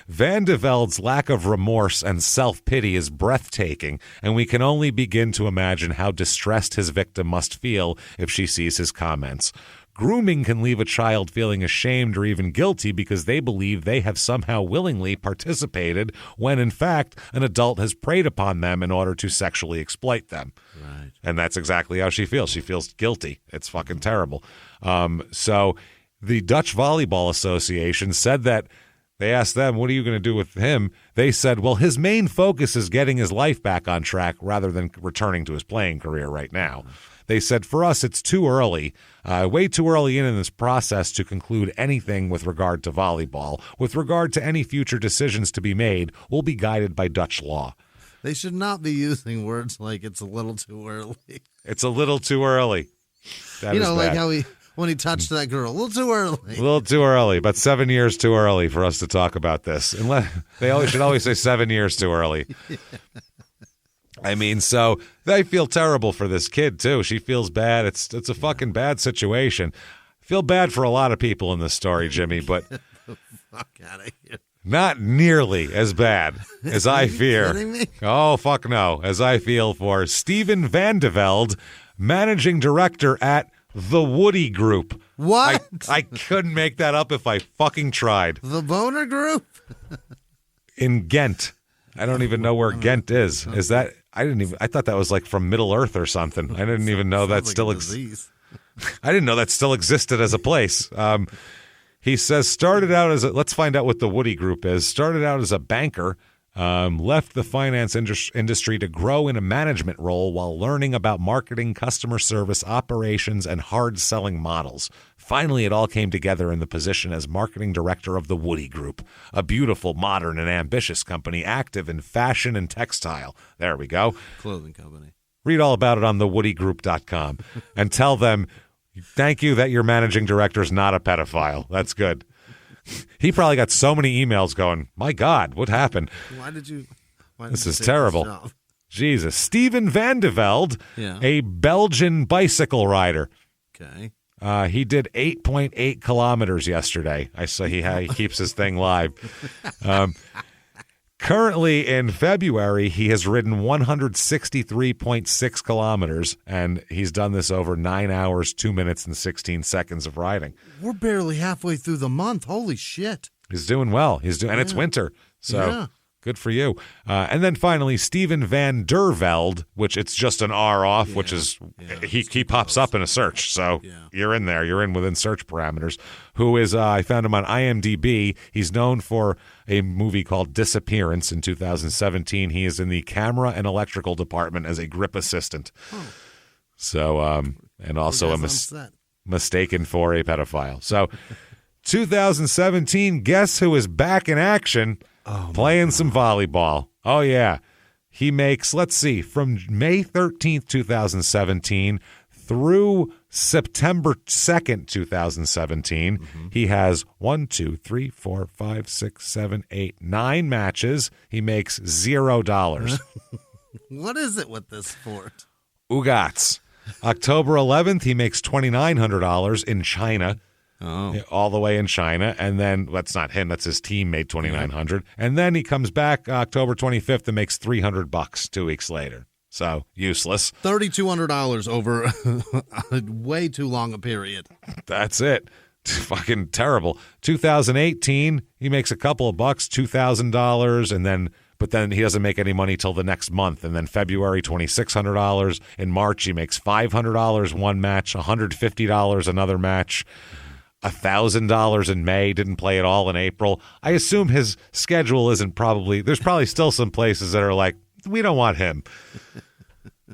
Van de Velde's lack of remorse and self-pity is breathtaking, and we can only begin to imagine how distressed his victim must feel if she sees his comments. Grooming can leave a child feeling ashamed or even guilty because they believe they have somehow willingly participated when, in fact, an adult has preyed upon them in order to sexually exploit them. Right. And that's exactly how she feels. She feels guilty. It's fucking terrible. So the Dutch Volleyball Association said that they asked them, what are you going to do with him? They said, well, his main focus is getting his life back on track rather than returning to his playing career right now. They said, for us, it's too early, way too early in this process to conclude anything with regard to volleyball. With regard to any future decisions to be made, we'll be guided by Dutch law. They should not be using words like it's a little too early. It's a little too early. That is like bad. how when he touched that girl, a little too early. A little too early, about 7 years too early for us to talk about this. They should always say 7 years too early. Yeah. I mean, so they feel terrible for this kid, too. She feels bad. It's a fucking bad situation. I feel bad for a lot of people in this story, Jimmy, but Get the fuck out of here. Not nearly as bad as I fear. Kidding me? Oh, fuck no. As I feel for Steven Van de Velde, managing director at the Woody Group. What? I couldn't make that up if I fucking tried. The Boner Group? In Ghent. I don't even know where Ghent is. Is that... I thought that was like from Middle Earth or something. I didn't even know that still existed. I didn't know that still existed as a place. He says started out as let's find out what the Woody Group is. Started out as a banker, left the finance industry to grow in a management role while learning about marketing, customer service, operations, and hard-selling models. Finally, it all came together in the position as marketing director of the Woody Group, a beautiful, modern, and ambitious company active in fashion and textile. There we go. Clothing company. Read all about it on thewoodygroup.com and tell them, thank you that your managing director is not a pedophile. That's good. He probably got so many emails going, my God, what happened? This is terrible. Jesus. Steven Van de Velde, a Belgian bicycle rider. Okay. He did 8.8 kilometers yesterday. I saw he keeps his thing live. Currently in February, he has ridden 163.6 kilometers, and he's done this over 9 hours, 2 minutes, and 16 seconds of riding. We're barely halfway through the month. Holy shit. He's doing well. And it's winter, so good for you. And then finally, Steven Van der Velde, which it's just an R off, which is he pops up in a search. So you're in there. You're in within search parameters. Who is, I found him on IMDb. He's known for a movie called Disappearance in 2017. He is in the camera and electrical department as a grip assistant. Oh. So, and also mistaken for a pedophile. So 2017, guess who is back in action? Playing some volleyball. Oh, yeah. He makes, let's see, from May 13th, 2017 through September 2nd, 2017, he has 1, 2, 3, 4, 5, 6, 7, 8, 9 matches. He makes $0. What is it with this sport? Ugats. October 11th, he makes $2,900 in China. Oh. All the way in China, and then that's not him, that's his team made $2,900, and then he comes back October 25th and makes $300 2 weeks later. So useless. $3,200 over a way too long a period. That's it. Fucking terrible. 2018, he makes a couple of bucks, $2,000, but then he doesn't make any money till the next month. And then February, $2,600. In March, he makes $500 one match, $150 another match, $1,000 in May. Didn't play at all in April. I assume his schedule isn't probably. There's probably still some places that are like, we don't want him.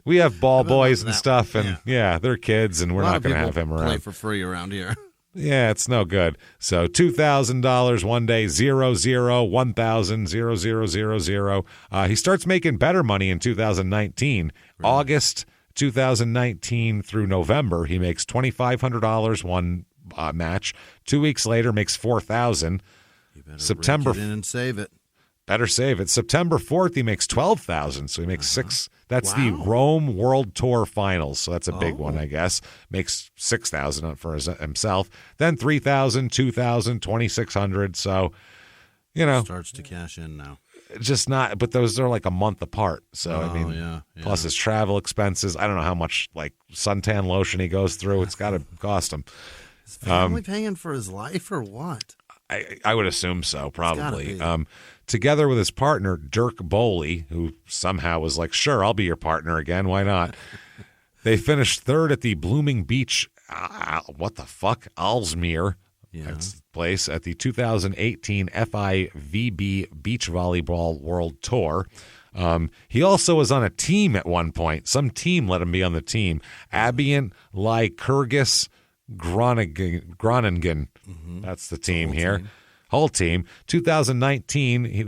We have ball boys and stuff, and they're kids, and we're not going to have him around. Play for free around here. Yeah, it's no good. So $2,000 one day, 0, 0, 1,000, 0, 0, 0, 0. He starts making better money in 2019. Right. August 2019 through November, he makes $2,500 one match. 2 weeks later, makes $4,000. September, rake it in and save it. Better save it. September 4th, he makes $12,000. So he makes $6,000. That's the Rome World Tour Finals. So that's a big one, I guess. Makes $6,000 for himself. Then $3,000, $2,000, $2,600. So, starts to cash in now. Just not, but those are like a month apart. So, plus his travel expenses. I don't know how much like suntan lotion he goes through. It's got to cost him. Is family paying for his life or what? I would assume so, probably. Together with his partner, Dirk Bowley, who somehow was like, sure, I'll be your partner again. Why not? They finished third at the Blooming Beach, Aalsmeer place at the 2018 FIVB Beach Volleyball World Tour. He also was on a team at one point. Some team let him be on the team. Abient Lycurgus Groningen. That's the team here. Whole team. 2019,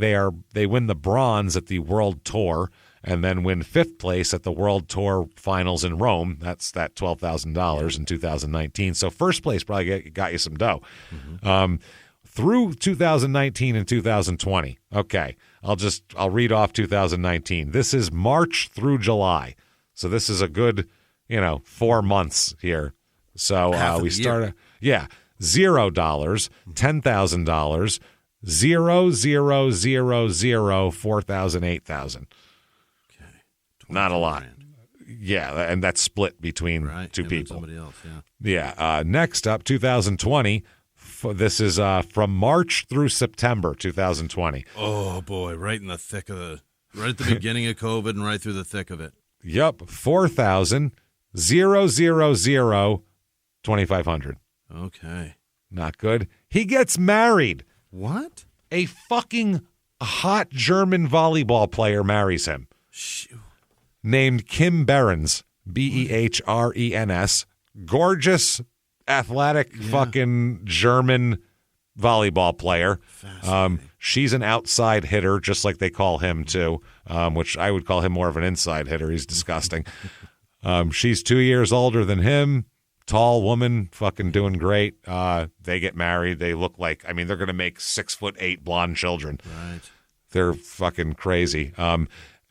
they win the bronze at the World Tour and then win 5th place at the World Tour Finals in Rome. That's that $12,000 in 2019. So first place probably got you some dough. Through 2019 and 2020. Okay, I'll read off 2019. This is March through July. So this is a good, 4 months here. So we started, $0, $10,000, 0, 0, 0, 0, 4,000, 8,000. Okay. Not a lot. Yeah, and that's split between two people. Somebody else, next up, 2020. This is from March through September 2020. Oh, boy, right in the thick of right at the beginning of COVID and right through the thick of it. Yep, 4,000, 0, 0, 0, 2,500. Okay. Not good. He gets married. What? A fucking hot German volleyball player marries him. Shoot. Named Kim Behrens, Behrens. Gorgeous, athletic, fucking German volleyball player. She's an outside hitter, just like they call him too, which I would call him more of an inside hitter. He's disgusting. She's 2 years older than him. Tall woman, fucking doing great. They get married. They look like, they're going to make 6'8" blonde children. Right. They're fucking crazy.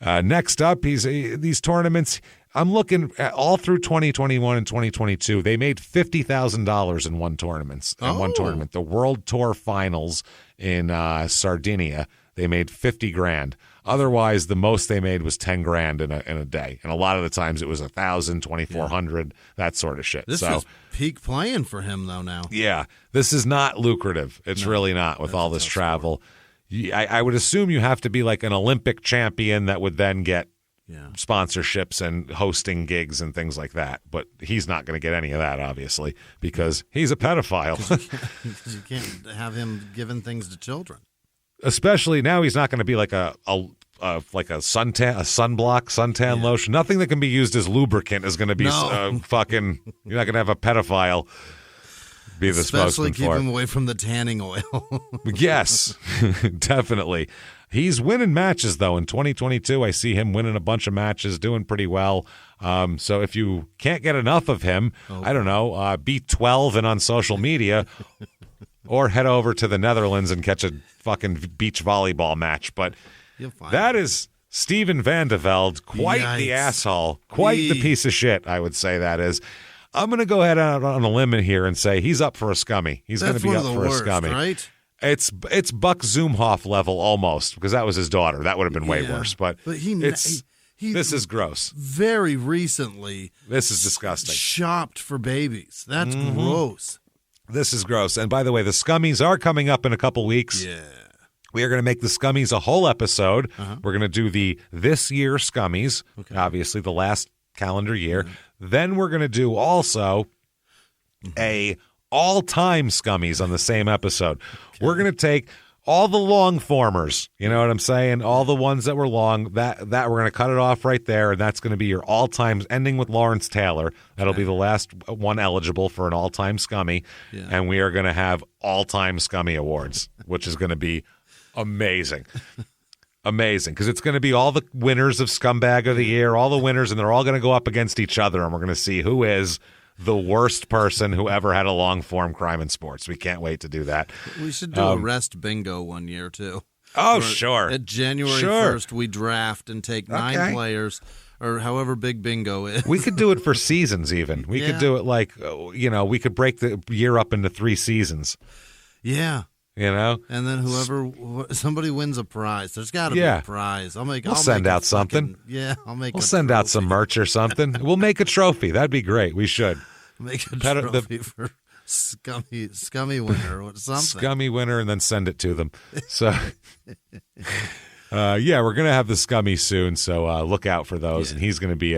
Next up, these tournaments. I'm looking at all through 2021 and 2022. They made $50,000 in one tournament. The World Tour Finals in Sardinia. They made $50,000. Otherwise, the most they made was $10,000 in a day, and a lot of the times it was $1,000, $2,400, that sort of shit. This is peak playing for him, though. Now, this is not lucrative. It's really not with all this travel. I would assume you have to be like an Olympic champion that would then get sponsorships and hosting gigs and things like that. But he's not going to get any of that, obviously, because he's a pedophile. You can't have him giving things to children. Especially now, he's not going to be like a suntan lotion. Nothing that can be used as lubricant is going to be fucking. You're not going to have a pedophile be the spokesman for it. Especially keep him away from the tanning oil. Yes, definitely. He's winning matches though. In 2022, I see him winning a bunch of matches, doing pretty well. So if you can't get enough of him, I don't know, be 12 and on social media. Or head over to the Netherlands and catch a fucking beach volleyball match. But that is Steven Van de Velde, quite the asshole, quite the piece of shit, I would say that is. I'm going to go ahead out on a limb here and say he's up for a scummy. He's going to be up for a scummy. Right? It's Buck Zumhoff level almost, because that was his daughter. That would have been way worse. But this is gross. Very recently. This is disgusting. Shopped for babies. That's gross. This is gross. And by the way, the Scummies are coming up in a couple weeks. Yeah. We are going to make the Scummies a whole episode. We're going to do the this year Scummies, obviously the last calendar year. Then we're going to do also a all-time Scummies on the same episode. We're going to take all the long formers, you know what I'm saying? All the ones that were long, that we're going to cut it off right there, and that's going to be your all-time, ending with Lawrence Taylor. That'll be the last one eligible for an all-time Scummy, and we are going to have all-time Scummy awards, which is going to be amazing. Amazing, because it's going to be all the winners of Scumbag of the Year, all the winners, and they're all going to go up against each other, and we're going to see who is the worst person who ever had a long-form crime in sports. We can't wait to do that. We should do a rest bingo one year, too. Oh, sure. At January 1st, we draft and take 9 players, or however big bingo is. We could do it for seasons, even. We could do it like, we could break the year up into 3 seasons. Yeah. You know? And then somebody wins a prize. There's got to be a prize. We'll send out something. We'll send out some merch or something. We'll make a trophy. That'd be great. We should. Make a trophy for scummy winner or something. Scummy winner, and then send it to them. So, we're going to have the Scummy soon, so look out for those. And he's going to be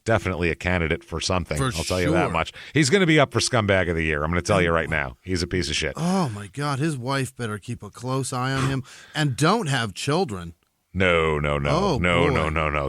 definitely a candidate for something. I'll tell you that much. He's going to be up for Scumbag of the Year. I'm going to tell you right now. He's a piece of shit. Oh, my God. His wife better keep a close eye on him and don't have children. No.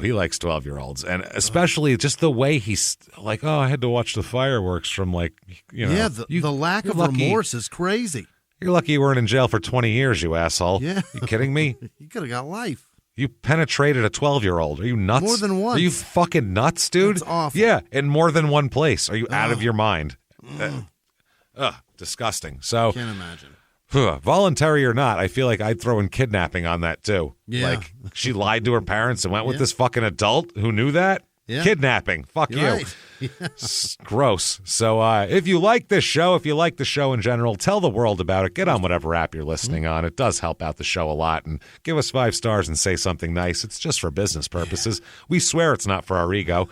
He likes 12-year-olds, and especially just the way he's like, I had to watch the fireworks from the lack of remorse is crazy. You're lucky you weren't in jail for 20 years, you asshole. Yeah. You kidding me? You could have got life. You penetrated a 12-year-old. Are you nuts? More than once. Are you fucking nuts, dude? That's awful. Yeah, in more than one place. Are you out of your mind? Disgusting. So can't imagine. Voluntary or not, I feel like I'd throw in kidnapping on that too. Yeah. Like she lied to her parents and went with this fucking adult who knew that. Yeah. Kidnapping. Fuck You're you. right. Gross. So if you like this show, if you like the show in general, tell the world about it. Get on whatever app you're listening on. It does help out the show a lot. And give us 5 stars and say something nice. It's just for business purposes. We swear it's not for our ego.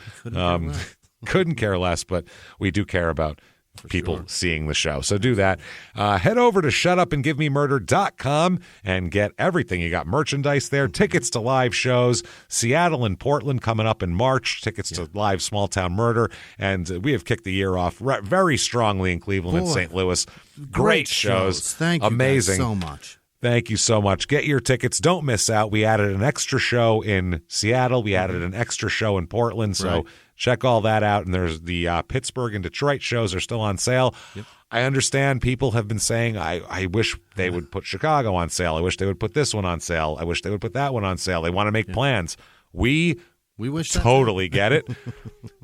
Couldn't care less, but we do care about people seeing the show. So do that. Head over to shutupandgivememurder.com and get everything. You got merchandise there, tickets to live shows, Seattle and Portland coming up in March, tickets to live Small Town Murder, and we have kicked the year off very strongly in Cleveland and St. Louis. Great shows. Thank you Amazing. guys so much. Thank you so much. Get your tickets. Don't miss out. We added an extra show in Seattle. We added an extra show in Portland. So check all that out. And there's the Pittsburgh and Detroit shows are still on sale. Yep. I understand people have been saying, I wish they would put Chicago on sale. I wish they would put this one on sale. I wish they would put that one on sale. They want to make plans. We wish totally get it.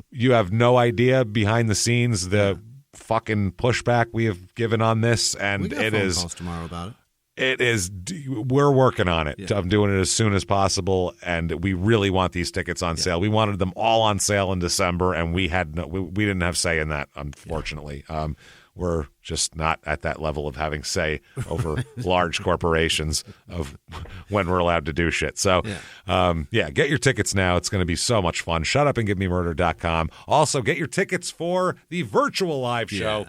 You have no idea behind the scenes the fucking pushback we have given on this. And we got it phone is calls tomorrow about it. It is. We're working on it. I'm doing it as soon as possible, and we really want these tickets on sale. We wanted them all on sale in December, and we didn't have say in that, unfortunately. We're just not at that level of having say over large corporations of when we're allowed to do shit. So, get your tickets now. It's going to be so much fun. Shutupandgivememurder.com. Also, get your tickets for the virtual live show.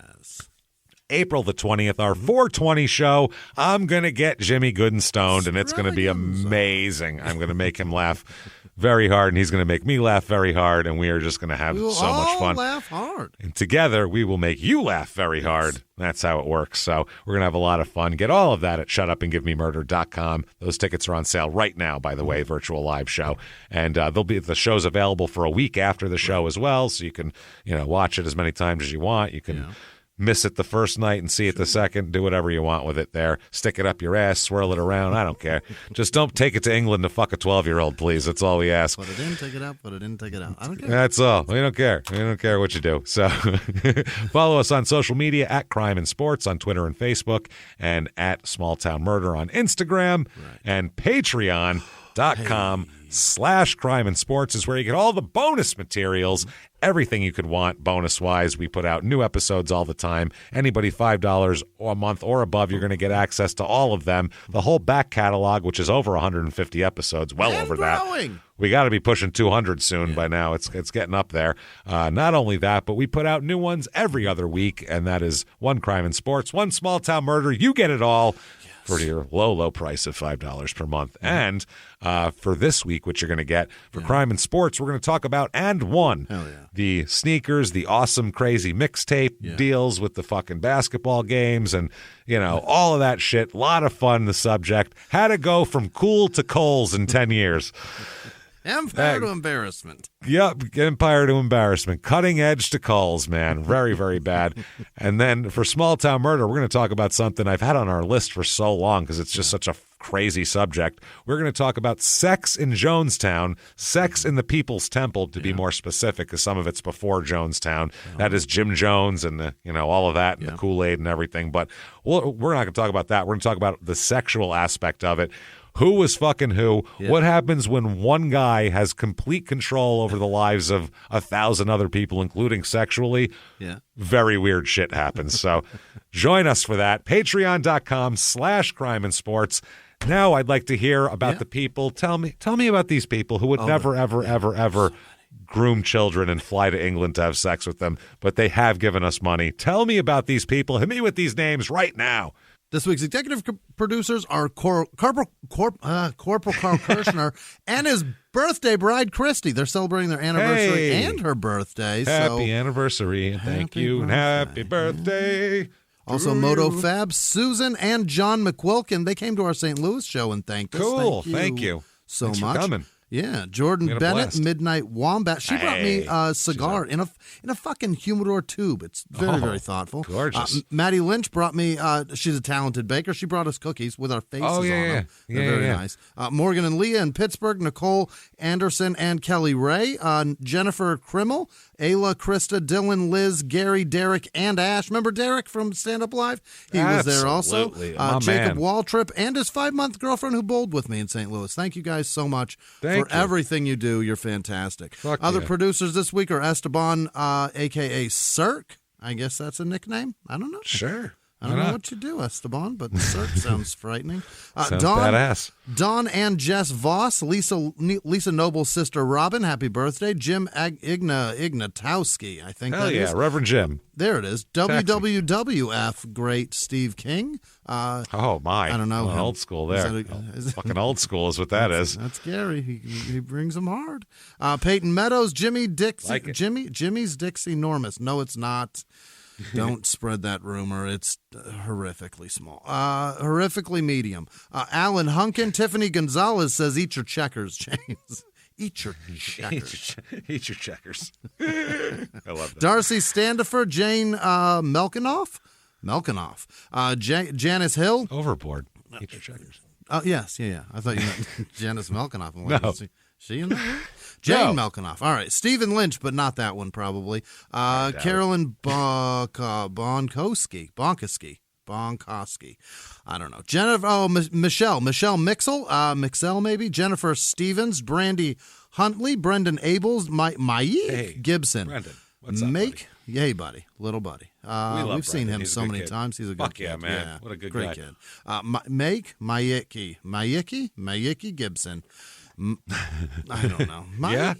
April the 20th, our 420 show. I'm going to get Jimmy good and stoned, and it's going to be amazing. I'm going to make him laugh very hard, and he's going to make me laugh very hard, and we are just going to have so much fun. Laugh hard. And together, we will make you laugh very hard. That's how it works. So we're going to have a lot of fun. Get all of that at shutupandgivememurder.com. Those tickets are on sale right now, by the way, virtual live show. And the show's available for a week after the show as well, so you can watch it as many times as you want. You can miss it the first night and see it the second. Do whatever you want with it there. Stick it up your ass, swirl it around. I don't care. Just don't take it to England to fuck a 12-year-old, please. That's all we ask. Put it in, take it out, put it in, take it out. I don't care. That's all. We don't care. We don't care what you do. So follow us on social media at Crime and Sports on Twitter and Facebook, and at Small Town Murder on Instagram, and Patreon.com/Crime and Sports is where you get all the bonus materials everything you could want bonus-wise. We put out new episodes all the time. Anybody $5 a month or above, you're going to get access to all of them. The whole back catalog, which is over 150 episodes, well over growing. That. We got to be pushing 200 soon by now. It's getting up there. Not only that, but we put out new ones every other week, and that is One Crime in Sports, One Small Town Murder. You get it all. For your low price of $5 per month. And for this week, what you're going to get for Crime and Sports, we're going to talk about And One. The sneakers, the awesome, crazy mixtape deals with the fucking basketball games and, all of that shit. A lot of fun, the subject. How to go from cool to Kohl's in 10 years. Empire to embarrassment. Yep, empire to embarrassment. Cutting edge to Kohl's, man. Very, very bad. And then for Small Town Murder, we're going to talk about something I've had on our list for so long because it's just such a crazy subject. We're going to talk about sex in Jonestown, sex in the People's Temple, to be more specific, because some of it's before Jonestown. That is Jim Jones and all of that, and the Kool-Aid and everything. But we're not going to talk about that. We're going to talk about the sexual aspect of it. Who was fucking who? Yeah. What happens when one guy has complete control over the lives of 1,000 other people, including sexually? Yeah. Very weird shit happens. So join us for that. Patreon.com/crime and sports. Now I'd like to hear about the people. Tell me about these people who would never, ever groom children and fly to England to have sex with them, but they have given us money. Tell me about these people. Hit me with these names right now. This week's executive producers are Corporal Carl Kirshner and his birthday bride, Christy. They're celebrating their anniversary and her birthday. Happy anniversary. Thank you. And happy birthday. Also, Moto Fab, Susan, and John McQuilkin. They came to our St. Louis show and thanked us. Cool. Thank you so Thanks much. For coming. Yeah, Jordan Bennett, Midnight Wombat. She brought me a cigar in a fucking humidor tube. It's very, very thoughtful. Gorgeous. Maddie Lynch brought me, she's a talented baker. She brought us cookies with our faces on them. They're very nice. Morgan and Leah in Pittsburgh, Nicole Anderson and Kelly Ray, Jennifer Krimmel, Ayla, Krista, Dylan, Liz, Gary, Derek, and Ash. Remember Derek from Stand Up Live? He was there also. Jacob Waltrip and his 5-month girlfriend who bowled with me in St. Louis. Thank you guys so much. For everything you do. You're fantastic. Other producers this week are Esteban, a.k.a. Cirque. I guess that's a nickname. I don't know. Sure. I don't know what you do, Esteban, but Cirque sounds frightening. Sounds badass. Don and Jess Voss, Lisa Noble's sister Robin, happy birthday. Jim Ignatowski, I think that is. Reverend Jim. There it is. WWWF, great Steve King. I don't know. Old school there. Fucking old school is what that is. That's Gary. He brings them hard. Peyton Meadows, Jimmy Dixie. Jimmy's Dixie Normus. No, it's not. Don't spread that rumor. It's horrifically small. Horrifically medium. Alan Hunkin. Tiffany Gonzalez says, eat your checkers, James. Eat your checkers. Eat your checkers. I love that. Darcy Standifer. Jane Melkinoff. Janice Hill. Overboard. Eat your checkers. Yes. Yeah. I thought you meant Janice Melkinoff. No. She in there? Jane Melkinoff. All right. Stephen Lynch, but not that one probably. Carolyn Bonkoski. I don't know. Jennifer. Michelle Mixel. Mixel maybe. Jennifer Stevens. Brandy Huntley. Brendan Abels. Mike Gibson. Brendan. What's up, buddy? Hey, buddy. Little buddy. We've seen him so many times. He's a good kid. Yeah, man. Yeah. What a good Great guy. kid. Mayiki Gibson. I don't know. Mike.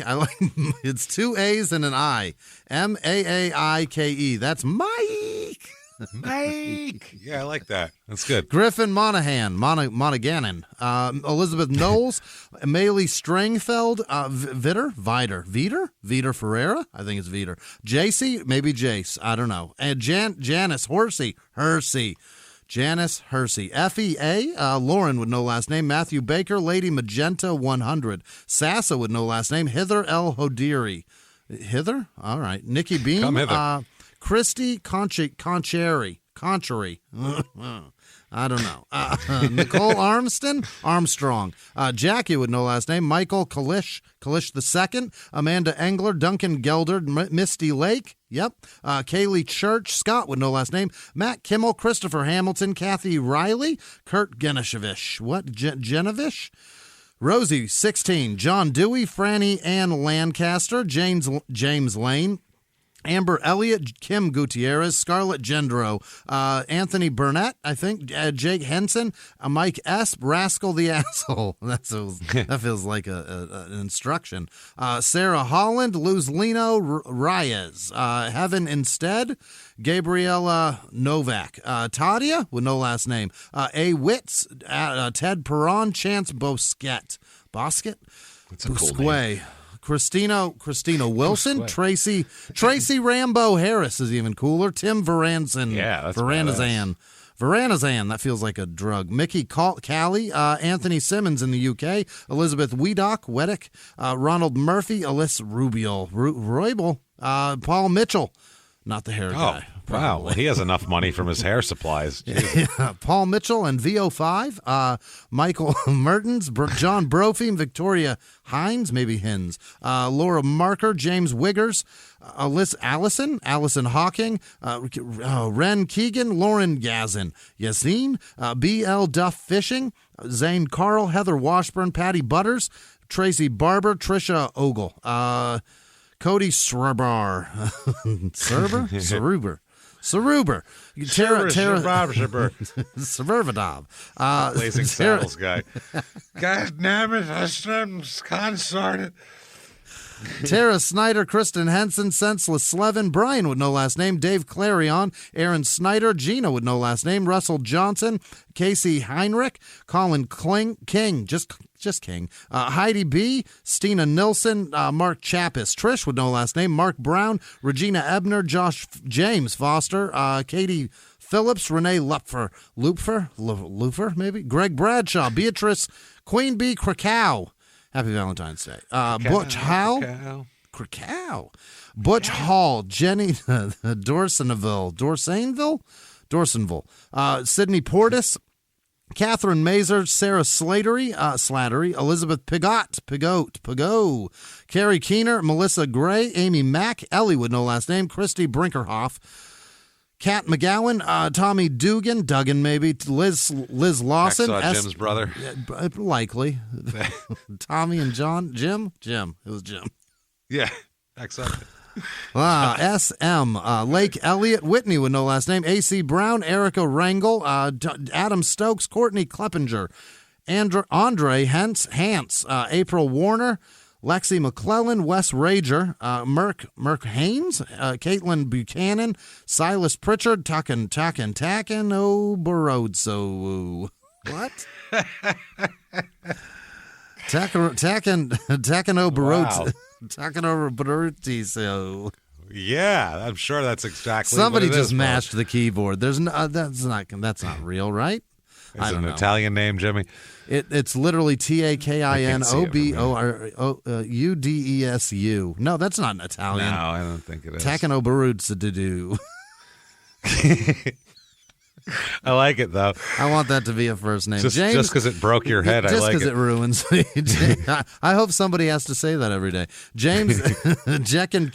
I like it's 2 A's and an I. Maike. That's Mike. Mike. Yeah, I like that. That's good. Griffin Monahan. Monaghan. Elizabeth Knowles. Amelie Strangfeld. Vider Ferreira. I think it's Vider. JC. Maybe Jace. I don't know. And Janice Hersey. Janice Hersey. FEA, Lauren with no last name. Matthew Baker, Lady Magenta 100. Sassa with no last name. Hither L. Hodiri. Hither? All right. Nikki Beam. Come hither. Christy Conchery. I don't know. Nicole Armstrong. Jackie with no last name. Michael Kalish II. Amanda Engler. Duncan Gelder. Misty Lake. Yep. Kaylee Church. Scott with no last name. Matt Kimmel. Christopher Hamilton. Kathy Riley. Kurt Genishevich. What? Genevish? Rosie, 16. John Dewey, Franny Ann Lancaster, James Lane, Amber Elliott, Kim Gutierrez, Scarlett Gendro, Anthony Burnett, I think, Jake Henson, Mike S., Rascal the Asshole. That feels like an instruction. Sarah Holland, Luz Lino, Reyes, Heaven Instead, Gabriella Novak, Tadia with no last name, A. Witz, Ted Perron, Chance Bosquet. That's a cool name. Christina Wilson, Tracy Rambo Harris is even cooler. Tim Varanzan. Yeah, that's Varanazan, that feels like a drug. Mickey Callie, Anthony Simmons in the UK, Elizabeth Weddick, Ronald Murphy, Alyssa Roybal, Paul Mitchell, not the hair guy. Wow, well, he has enough money from his hair supplies. Yeah, Paul Mitchell and VO5, Michael Mertens, John Brophy, Victoria Hines, maybe Hins, Laura Marker, James Wiggers, Allison Hawking, Ren Keegan, Lauren Gazin, Yassine, B.L. Duff Fishing, Zane Carl, Heather Washburn, Patty Butters, Tracy Barber, Trisha Ogle, Cody Sruber. Saruber. Servadov. Blazing Saddles guy. God damn it, I started. Tara Snyder, Kristen Henson, Senseless Slevin, Brian with no last name, Dave Clarion, Aaron Snyder, Gina with no last name, Russell Johnson, Casey Heinrich, Colin King, just King, Heidi B, Stina Nilsson, Mark Chappis, Trish with no last name, Mark Brown, Regina Ebner, Josh James Foster, Katie Phillips, Renee Lupfer, maybe, Greg Bradshaw, Beatrice, Queen Bee Krakow. Happy Valentine's Day. Butch Howell. Krakow. Butch Hall. Jenny Dorsonville. Sydney Portis. Catherine Mazer. Sarah Slattery. Elizabeth Pigot. Carrie Keener. Melissa Gray. Amy Mack. Ellie with no last name. Christy Brinkerhoff. Kat McGowan, Tommy Duggan maybe, Liz Lawson. Jim's brother. Likely. Tommy and John. Jim? It was Jim. Yeah, excellent. SM, Lake Elliott, Whitney with no last name, AC Brown, Erica Rangel, Adam Stokes, Courtney Kleppinger, Andre Hance, April Warner, Lexi McClellan, Wes Rager, Merk Haynes, Caitlin Buchanan, Silas Pritchard, Takan Oborodso. What? Takan Oborodso. Takan Oborodso. Yeah, I'm sure that's exactly somebody what it just is, mashed the keyboard. There's no, that's not real, right? Is it an Italian name, Jimmy? It's literally TAKINOBORUDESU. No, that's not an Italian. No, I don't think it is. Takanobarudsadoo. I like it, though. I want that to be a first name. Just because it broke your head, I like it. Just because it ruins me. I hope somebody has to say that every day. James Jekin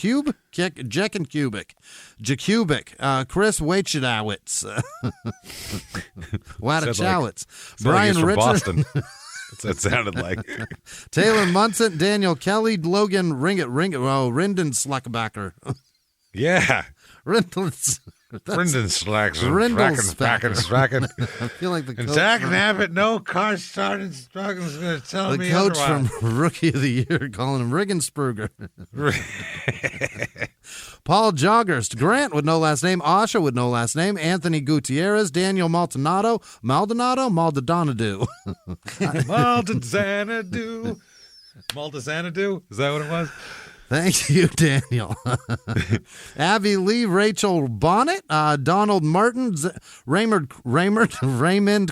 Jacubic, Chris Wachidowitz, Wadachowitz, Brian from Richard. Boston. That's what it sounded like. Taylor Munson, Daniel Kelly, Logan Rinden Sluckbacker. Yeah. Rinden Slacks. Rindlespacker. I feel like the coach. Zach Abbott, no car started. Struggling's going to tell me the coach otherwise. from Rookie of the Year calling him Riggensperger. Paul Joggers, Grant with no last name, Asha with no last name, Anthony Gutierrez, Daniel Maldonado. Maldonado? Is that what it was? Thank you, Daniel. Abby Lee, Rachel Bonnet, Donald Martin, Raymond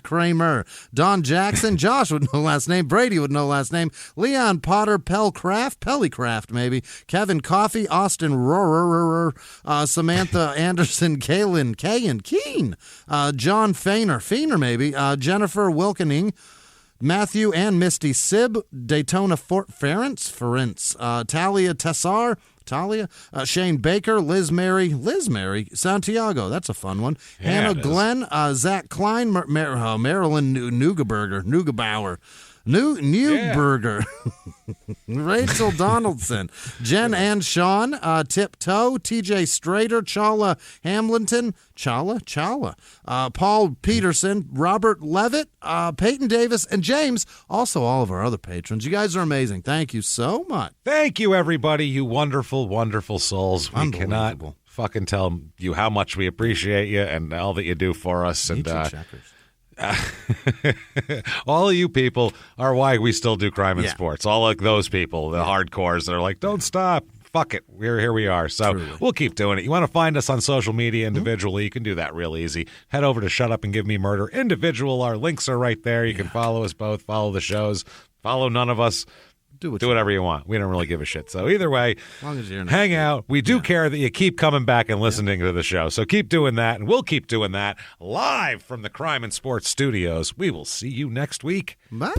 Kramer, Don Jackson, Josh with no last name, Brady with no last name, Leon Potter, Pellycraft maybe, Kevin Coffey, Austin Rohrer, Samantha Anderson, Keen, John Feener maybe, Jennifer Wilkening, Matthew and Misty Sib, Daytona Ference, Talia Tessar, Shane Baker, Liz Mary, Santiago, that's a fun one. Yeah, Hannah Glenn, Zach Klein, Marilyn Neugebauer, Newberger, Rachel Donaldson, Jen Ann Sean, Tiptoe, TJ Strader, Chala Hamilton, Chala, Paul Peterson, Robert Levitt, Peyton Davis, and James. Also, all of our other patrons. You guys are amazing. Thank you so much. Thank you, everybody. You wonderful, wonderful souls. We cannot fucking tell you how much we appreciate you and all that you do for us. And all of you people are why we still do crime and sports. All like those people, the hardcores that are like, don't stop. Fuck it. Here we are. So we'll keep doing it. You want to find us on social media individually, you can do that real easy. Head over to Shut Up and Give Me Murder individual. Our links are right there. You can follow us both, follow the shows, follow none of us. Do whatever you want. We don't really give a shit. So either way, as long as you're hang out. We do care that you keep coming back and listening to the show. So keep doing that, and we'll keep doing that live from the Crime and Sports Studios. We will see you next week. Bye.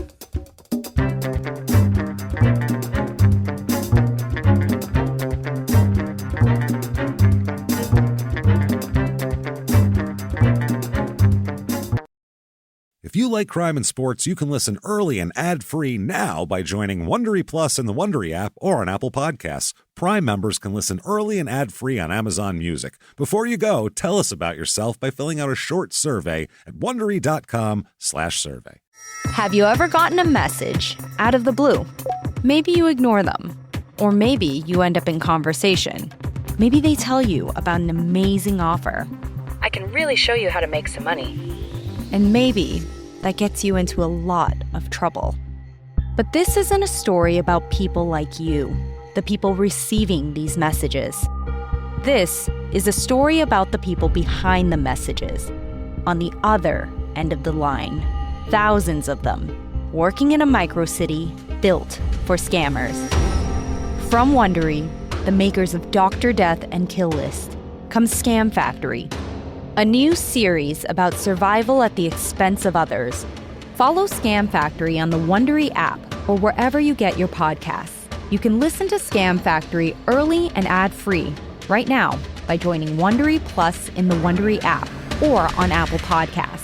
If you like crime and sports, you can listen early and ad-free now by joining Wondery Plus in the Wondery app or on Apple Podcasts. Prime members can listen early and ad-free on Amazon Music. Before you go, tell us about yourself by filling out a short survey at Wondery.com/survey. Have you ever gotten a message out of the blue? Maybe you ignore them. Or maybe you end up in conversation. Maybe they tell you about an amazing offer. I can really show you how to make some money. And maybe that gets you into a lot of trouble. But this isn't a story about people like you, the people receiving these messages. This is a story about the people behind the messages, on the other end of the line. Thousands of them, working in a microcity built for scammers. From Wondery, the makers of Dr. Death and Kill List, comes Scam Factory, a new series about survival at the expense of others. Follow Scam Factory on the Wondery app or wherever you get your podcasts. You can listen to Scam Factory early and ad-free right now by joining Wondery Plus in the Wondery app or on Apple Podcasts.